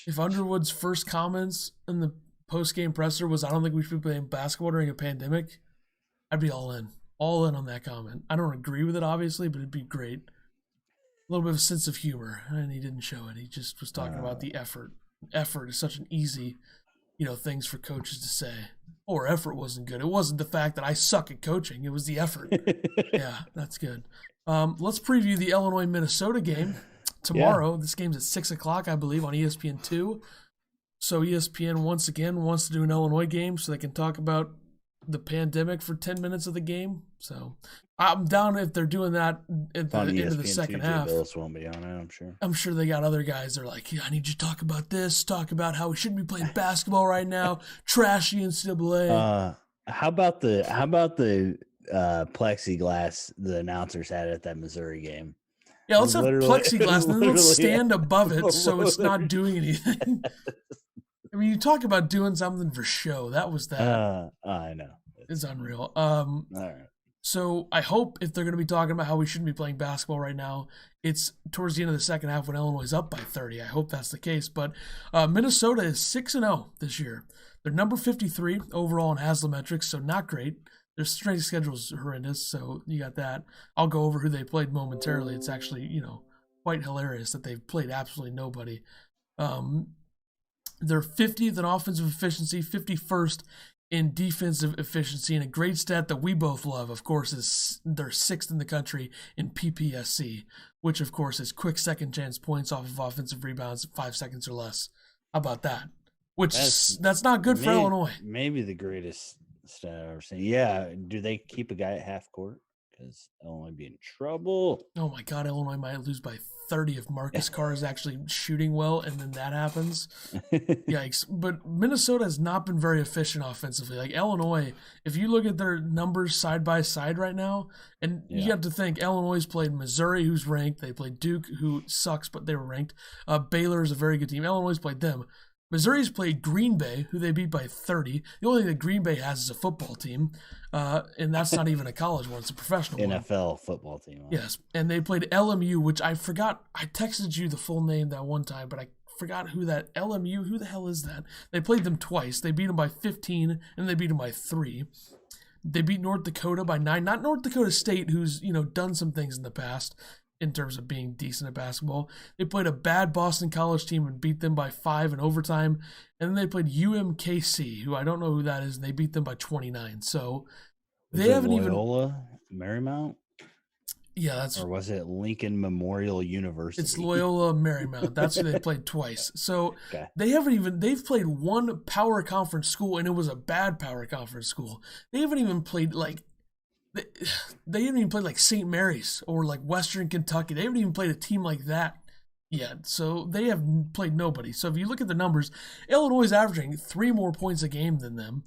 If Underwood's first comments in the post-game presser was, I don't think we should be playing basketball during a pandemic, I'd be all in on that comment. I don't agree with it, obviously, but it'd be great. A little bit of a sense of humor, and he didn't show it. He just was talking about the effort. Effort is such an easy, things for coaches to say. Or effort wasn't good. It wasn't the fact that I suck at coaching. It was the effort. Yeah, that's good. Let's preview the Illinois-Minnesota game tomorrow. Yeah. This game's at 6 o'clock, I believe, on ESPN2. So ESPN once again wants to do an Illinois game so they can talk about the pandemic for 10 minutes of the game. So I'm down if they're doing that at the end of the second half. Bills won't be on it, I'm sure. I'm sure they got other guys that are like, yeah, I need you to talk about this, talk about how we shouldn't be playing basketball right now, trashy NCAA. How about the plexiglass the announcers had at that Missouri game? Yeah, let's have plexiglass and then let's stand above it so it's not doing anything. I mean, you talk about doing something for show. That was that. I know. It's unreal. All right. So I hope if they're going to be talking about how we shouldn't be playing basketball right now, it's towards the end of the second half when Illinois is up by 30. I hope that's the case. But Minnesota is 6-0 this year. They're number 53 overall in Haslametrics, so not great. Their strength schedule is horrendous, so you got that. I'll go over who they played momentarily. It's actually, quite hilarious that they've played absolutely nobody. They're 50th in offensive efficiency, 51st in defensive efficiency, and a great stat that we both love, of course, is they're 6th in the country in PPSC, which, of course, is quick second chance points off of offensive rebounds 5 seconds or less. How about that? Which that's not good for Illinois. Maybe the greatest stat I've ever seen. Yeah. Do they keep a guy at half court? because Illinois be in trouble. Oh my God, Illinois might lose by 30 if Marcus Carr is actually shooting well, and then that happens. Yikes. But Minnesota has not been very efficient offensively. Like Illinois, if you look at their numbers side by side right now, and you have to think Illinois played Missouri, who's ranked. They played Duke, who sucks, but they were ranked. Baylor is a very good team. Illinois played them. Missouri's played Green Bay, who they beat by 30. The only thing that Green Bay has is a football team, and that's not even a college one. It's a professional NFL football team. Huh? Yes, and they played LMU, which I forgot. I texted you the full name that one time, but I forgot who that LMU, who the hell is that? They played them twice. They beat them by 15, and they beat them by 3. They beat North Dakota by 9. Not North Dakota State, who's done some things in the past in terms of being decent at basketball. They played a bad Boston College team and beat them by 5 in overtime. And then they played UMKC, who I don't know who that is, and they beat them by 29. So they haven't even... Loyola Marymount? Yeah, that's... Or was it Lincoln Memorial University? It's Loyola Marymount. That's who they played twice. So they haven't even... They've played one power conference school, and it was a bad power conference school. They haven't even played, like... They haven't even played like St. Mary's or like Western Kentucky. They haven't even played a team like that yet. So they have played nobody. So if you look at the numbers, Illinois is averaging 3 more points a game than them.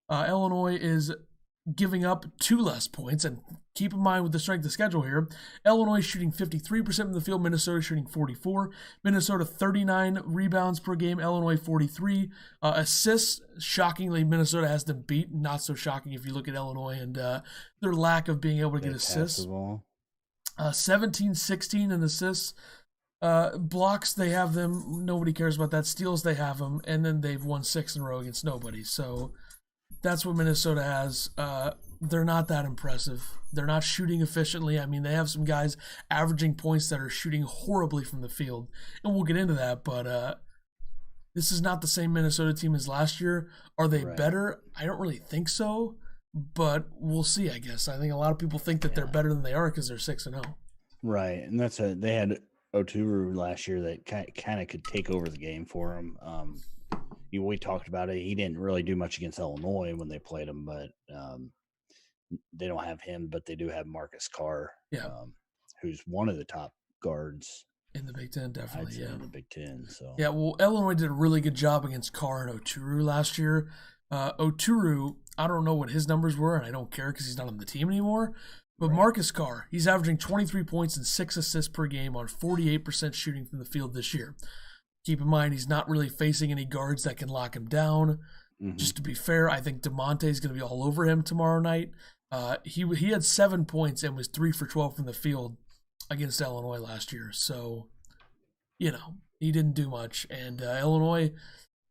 Illinois is giving up 2 less points. And keep in mind with the strength of schedule here, Illinois shooting 53% from the field, Minnesota shooting 44%. Minnesota 39 rebounds per game, Illinois 43. Assists, shockingly, Minnesota has them beat. Not so shocking if you look at Illinois and their lack of being able to get assists. 17-16 in assists. Blocks, they have them. Nobody cares about that. Steals, they have them. And then they've won 6 in a row against nobody. So that's what Minnesota has. They're not that impressive. They're not shooting efficiently. I mean, they have some guys averaging points that are shooting horribly from the field. And we'll get into that, but this is not the same Minnesota team as last year. Are they better? I don't really think so, but we'll see, I guess. I think a lot of people think that they're better than they are because they're 6-0. Right, and they had Oturu last year that kind of could take over the game for them. We talked about it. He didn't really do much against Illinois when they played him, but they don't have him, but they do have Marcus Carr, who's one of the top guards in the Big Ten, definitely. In the Big Ten. So well, Illinois did a really good job against Carr and Oturu last year. Oturu, I don't know what his numbers were, and I don't care because he's not on the team anymore. But Marcus Carr, he's averaging 23 points and 6 assists per game on 48% shooting from the field this year. Keep in mind, he's not really facing any guards that can lock him down. Just to be fair, I think DeMonte is going to be all over him tomorrow night. He had 7 points and was 3 for 12 from the field against Illinois last year. So, he didn't do much. And Illinois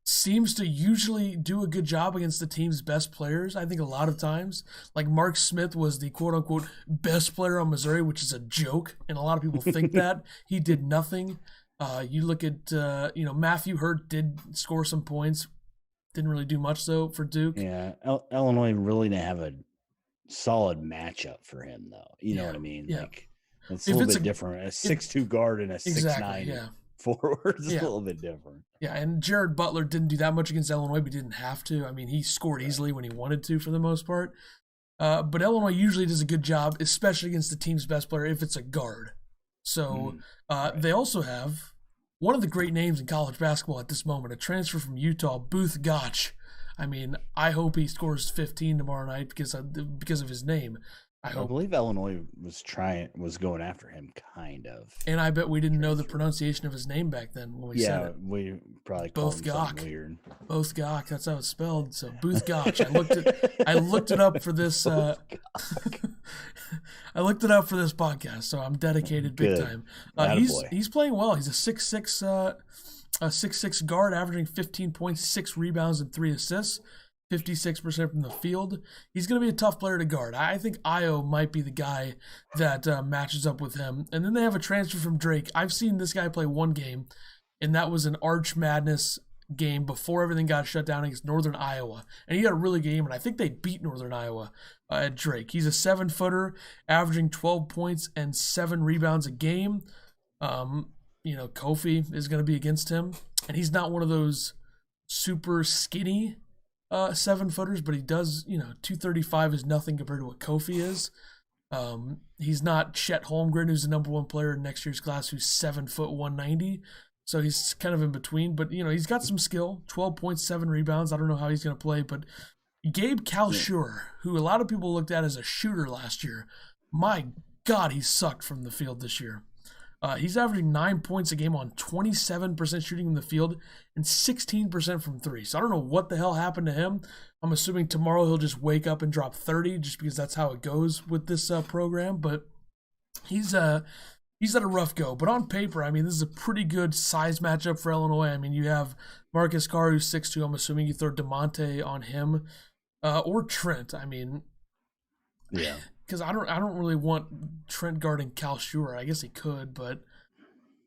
seems to usually do a good job against the team's best players. I think a lot of times, like Mark Smith was the quote-unquote best player on Missouri, which is a joke, and a lot of people think that. He did nothing. You look at, Matthew Hurt did score some points. Didn't really do much, though, for Duke. Yeah, Illinois really didn't have a solid matchup for him, though. You know what I mean? Yeah. Like, it's a little bit different. A 6'2 guard and a 6'9 forward is a little bit different. Yeah, and Jared Butler didn't do that much against Illinois, but didn't have to. I mean, he scored easily when he wanted to for the most part. But Illinois usually does a good job, especially against the team's best player if it's a guard. So they also have one of the great names in college basketball at this moment, a transfer from Utah, Booth Gotch. I mean, I hope he scores 15 tomorrow night because of his name. I believe Illinois was going after him, kind of. And I bet we didn't know the pronunciation of his name back then when we said it. Yeah, we probably called him something weird. Both Gach, that's how it's spelled. So Booth Gotch. I looked it up for this. I looked it up for this podcast, so I'm dedicated big time. He's playing well. He's a 6'6" guard, averaging 15 points, 6 rebounds, and 3 assists. 56% from the field. He's going to be a tough player to guard. I think Io might be the guy that matches up with him. And then they have a transfer from Drake. I've seen this guy play one game, and that was an Arch Madness game before everything got shut down against Northern Iowa. And he had a really good game, and I think they beat Northern Iowa at Drake. He's a 7-footer, averaging 12 points and 7 rebounds a game. Kofi is going to be against him, and he's not one of those super skinny 7-footers, but he does, 235 is nothing compared to what Kofi is. He's not Chet Holmgren, who's the number one player in next year's class, who's 7 foot 190. So he's kind of in between, but he's got some skill. 12.7 rebounds. I don't know how he's going to play, but Gabe Kalscheur, who a lot of people looked at as a shooter last year, my God, he sucked from the field this year. He's averaging 9 points a game on 27% shooting in the field and 16% from three. So I don't know what the hell happened to him. I'm assuming tomorrow he'll just wake up and drop 30 just because that's how it goes with this program. But he's at a rough go. But on paper, I mean, this is a pretty good size matchup for Illinois. I mean, you have Marcus Carr, who's 6'2". I'm assuming you throw DeMonte on him or Trent. I mean, yeah. Because I don't really want Trent guarding Kalscheur. I guess he could, but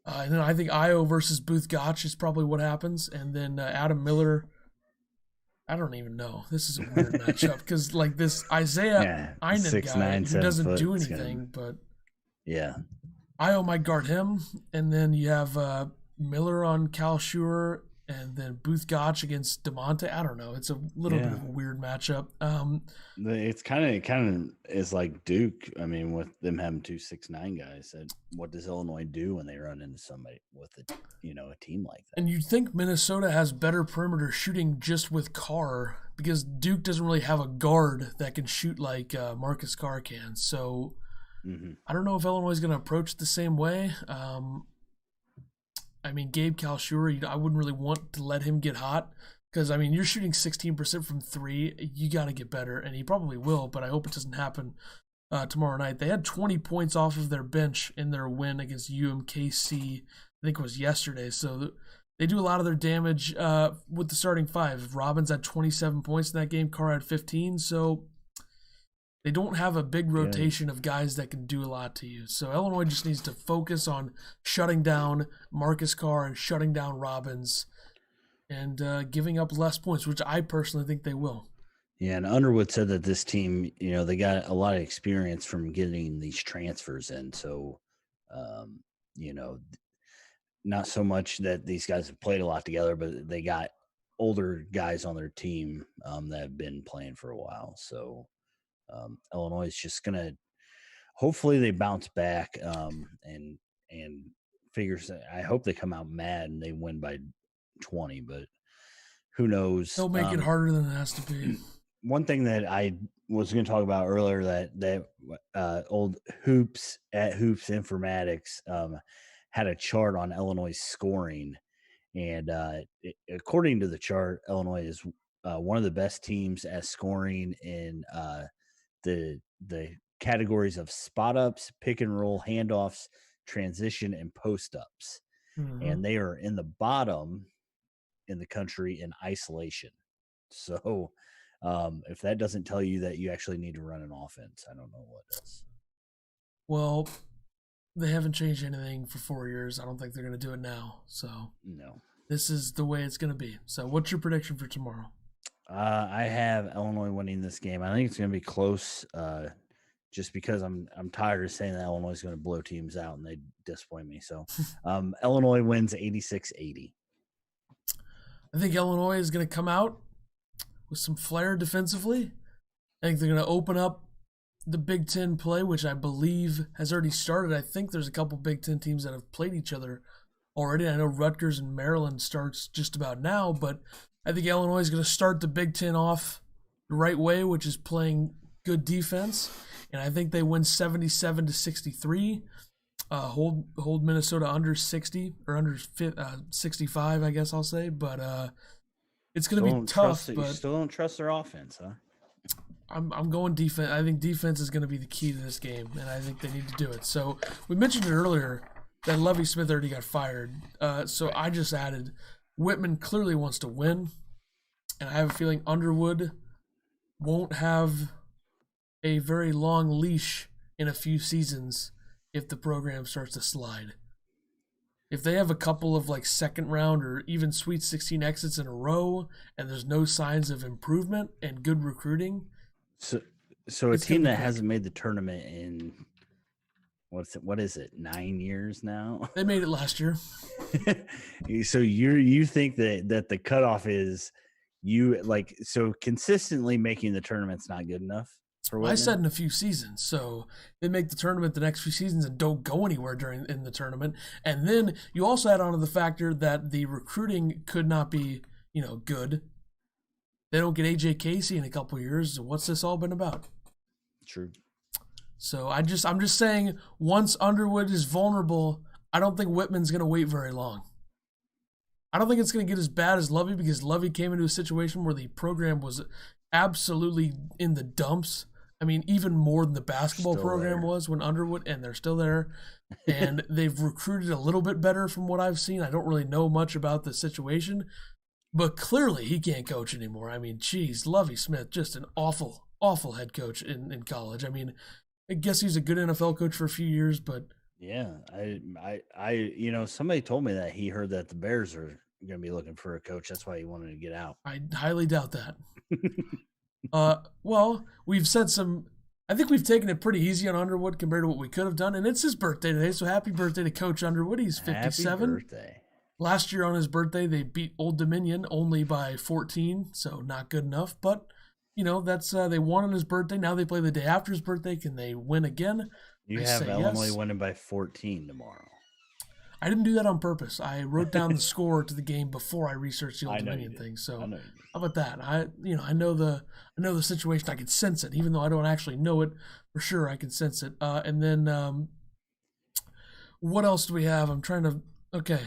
and then I think Io versus Booth Gotch is probably what happens, and then Adam Miller. I don't even know. This is a weird matchup because like this Isaiah Einen guy who doesn't do anything, but yeah, Io might guard him, and then you have Miller on Kalscheur. And then Booth Gotch against DeMonte. I don't know. It's a little bit of a weird matchup. It's kind of is like Duke. I mean, with them having 2 6'9" guys, what does Illinois do when they run into somebody with a team like that? And you'd think Minnesota has better perimeter shooting just with Carr because Duke doesn't really have a guard that can shoot like Marcus Carr can. So I don't know if Illinois is going to approach it the same way. I mean, Gabe Kalscheur, I wouldn't really want to let him get hot because, I mean, you're shooting 16% from three. You got to get better, and he probably will, but I hope it doesn't happen tomorrow night. They had 20 points off of their bench in their win against UMKC, I think it was yesterday. So they do a lot of their damage with the starting five. Robbins had 27 points in that game. Carr had 15, so they don't have a big rotation of guys that can do a lot to you. So Illinois just needs to focus on shutting down Marcus Carr and shutting down Robbins and giving up less points, which I personally think they will. Yeah, and Underwood said that this team, they got a lot of experience from getting these transfers in. So, not so much that these guys have played a lot together, but they got older guys on their team that have been playing for a while. So, Illinois is just gonna. Hopefully, they bounce back and figures. I hope they come out mad and they win by 20, but who knows? They'll make it harder than it has to be. One thing that I was going to talk about earlier that old Hoops Informatics had a chart on Illinois scoring, and according to the chart, Illinois is one of the best teams at scoring in the categories of spot ups, pick and roll, handoffs, transition, and post ups. And they are in the bottom in the country in isolation. So if that doesn't tell you that you actually need to run an offense, I don't know what does. Well, they haven't changed anything for 4 years. I don't think they're going to do it now. So no, this is the way it's going to be. So what's your prediction for tomorrow? I have Illinois winning this game. I think it's going to be close. Just because I'm tired of saying that Illinois is going to blow teams out and they disappoint me. So Illinois wins 86-80. I think Illinois is going to come out with some flair defensively. I think they're going to open up the Big Ten play, which I believe has already started. I think there's a couple Big Ten teams that have played each other already. I know Rutgers and Maryland starts just about now, but I think Illinois is going to start the Big Ten off the right way, which is playing good defense. And I think they win 77-63. Hold Minnesota under 60 or under 65, I guess I'll say. But it's going to be tough. But you still don't trust their offense, huh? I'm going defense. I think defense is going to be the key to this game, and I think they need to do it. So we mentioned it earlier that Lovie Smith already got fired. So I just added Whitman clearly wants to win, and I have a feeling Underwood won't have a very long leash in a few seasons if the program starts to slide. If they have a couple of like second round or even Sweet 16 exits in a row and there's no signs of improvement and good recruiting. So a team that hasn't made the tournament in what is it, 9 years now? They made it last year. So you think that the cutoff is so consistently making the tournament's not good enough? for I Whitman? said in a few seasons. So they make the tournament the next few seasons and don't go anywhere in the tournament. And then you also add on to the factor that the recruiting could not be, good. They don't get AJ Casey in a couple of years. What's this all been about? True. So I'm just saying, once Underwood is vulnerable, I don't think Whitman's going to wait very long. I don't think it's going to get as bad as Lovey, because Lovey came into a situation where the program was absolutely in the dumps. I mean, even more than the basketball program was when Underwood, and they're still there. And they've recruited a little bit better from what I've seen. I don't really know much about the situation, but clearly he can't coach anymore. I mean, geez, Lovey Smith, just an awful, awful head coach in college. I mean, I guess he's a good NFL coach for a few years, but yeah, somebody told me that he heard that the Bears are going to be looking for a coach. That's why he wanted to get out. I highly doubt that. Well, we've said I think we've taken it pretty easy on Underwood compared to what we could have done, and it's his birthday today, so happy birthday to Coach Underwood. He's 57. Happy birthday. Last year on his birthday, they beat Old Dominion only by 14, so not good enough, but that's they won on his birthday. Now they play the day after his birthday. Can they win again? You have Illinois winning by 14 tomorrow. I didn't do that on purpose. I wrote down the score to the game before I researched the Old Dominion thing. So how about that? I know the situation. I can sense it, even though I don't actually know it for sure. I can sense it. And then what else do we have? I'm trying to. Okay.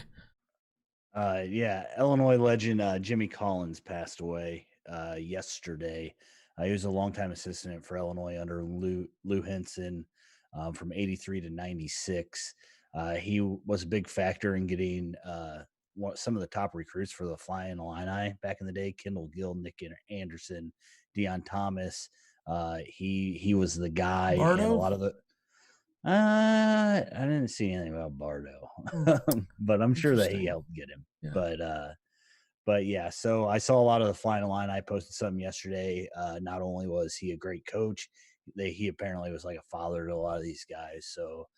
Illinois legend Jimmy Collins passed away yesterday. He was a longtime assistant for Illinois under Lou Henson from 83 to 96. He was a big factor in getting some of the top recruits for the Flying Illini back in the day: Kendall Gill, Nick Anderson, Deion Thomas. He was the guy. Bardo? And a lot of the I didn't see anything about Bardo, but I'm sure that he helped get him. Yeah. But yeah, so I saw a lot of the Flying Illini. I posted something yesterday. Not only was he a great coach, he apparently was like a father to a lot of these guys. So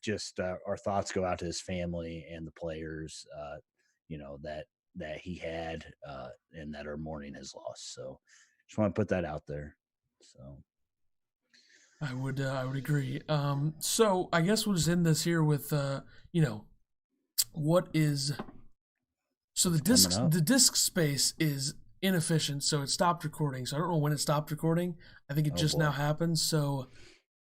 just our thoughts go out to his family and the players, that he had and that are mourning his loss. So just want to put that out there. So I would agree. So I guess we'll just end this here with what is. So the disk space is inefficient, so it stopped recording. So I don't know when it stopped recording. I think it just now happened. So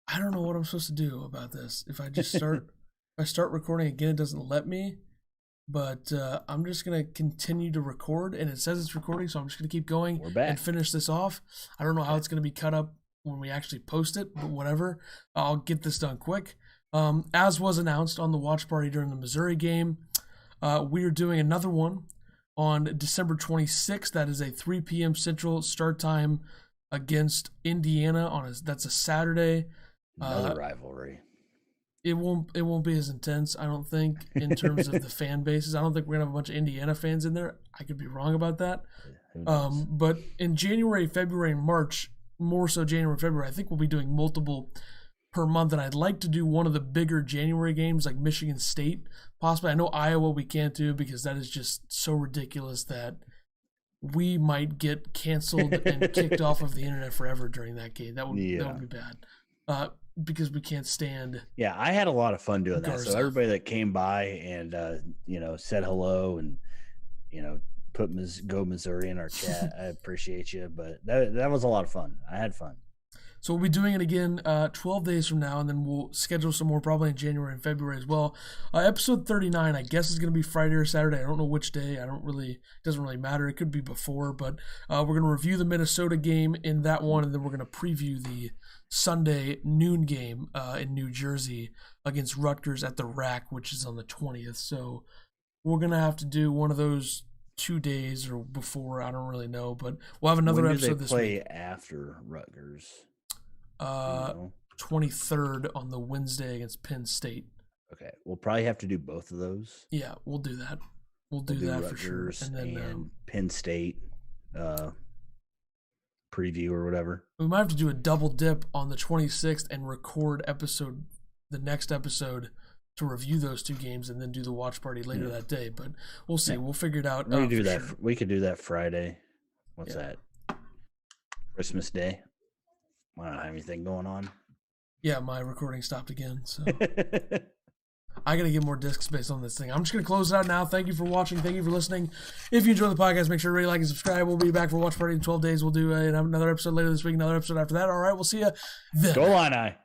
I don't know what I'm supposed to do about this. If I just start recording again, it doesn't let me. But I'm just gonna continue to record, and it says it's recording, so I'm just gonna keep going and finish this off. I don't know how it's gonna be cut up when we actually post it, but whatever. I'll get this done quick. As was announced on the watch party during the Missouri game, we are doing another one on December 26th. That is a 3 p.m. Central start time against Indiana. That's a Saturday. Another rivalry. It won't be as intense, I don't think, in terms of the fan bases. I don't think we're gonna have a bunch of Indiana fans in there. I could be wrong about that. But in January, February, and March, more so January and February, I think we'll be doing multiple per month, and I'd like to do one of the bigger January games like Michigan State, possibly. I know Iowa we can't do because that is just so ridiculous that we might get canceled and kicked off of the internet forever during that game. That would be bad. Because we can't stand. Yeah, I had a lot of fun doing that. So everybody that came by and said hello and put Go Missouri in our chat, I appreciate you. But that was a lot of fun. I had fun. So we'll be doing it again 12 days from now, and then we'll schedule some more probably in January and February as well. Episode 39, I guess, is going to be Friday or Saturday. I don't know which day. It doesn't really matter. It could be before, but we're going to review the Minnesota game in that one, and then we're going to preview the Sunday noon game in New Jersey against Rutgers at the Rack, which is on the 20th. So we're going to have to do one of those 2 days or before. I don't really know, but we'll have another episode this week. When do they play after Rutgers? 23rd on the Wednesday against Penn State. Okay, we'll probably have to do both of those. Yeah, we'll do that. We'll do that for sure. And then Penn State preview or whatever. We might have to do a double dip on the 26th and record the next episode to review those two games and then do the watch party later that day. But we'll see. Yeah. We'll figure it out. We do that. Sure. We could do that Friday. What's that? Christmas Day. I don't have anything going on. Yeah, my recording stopped again, so I got to get more disk space on this thing. I'm just going to close it out now. Thank you for watching. Thank you for listening. If you enjoy the podcast, make sure to rate, like, and subscribe. We'll be back for Watch Party in 12 days. We'll do another episode later this week, another episode after that. All right, we'll see you then. Go Illini.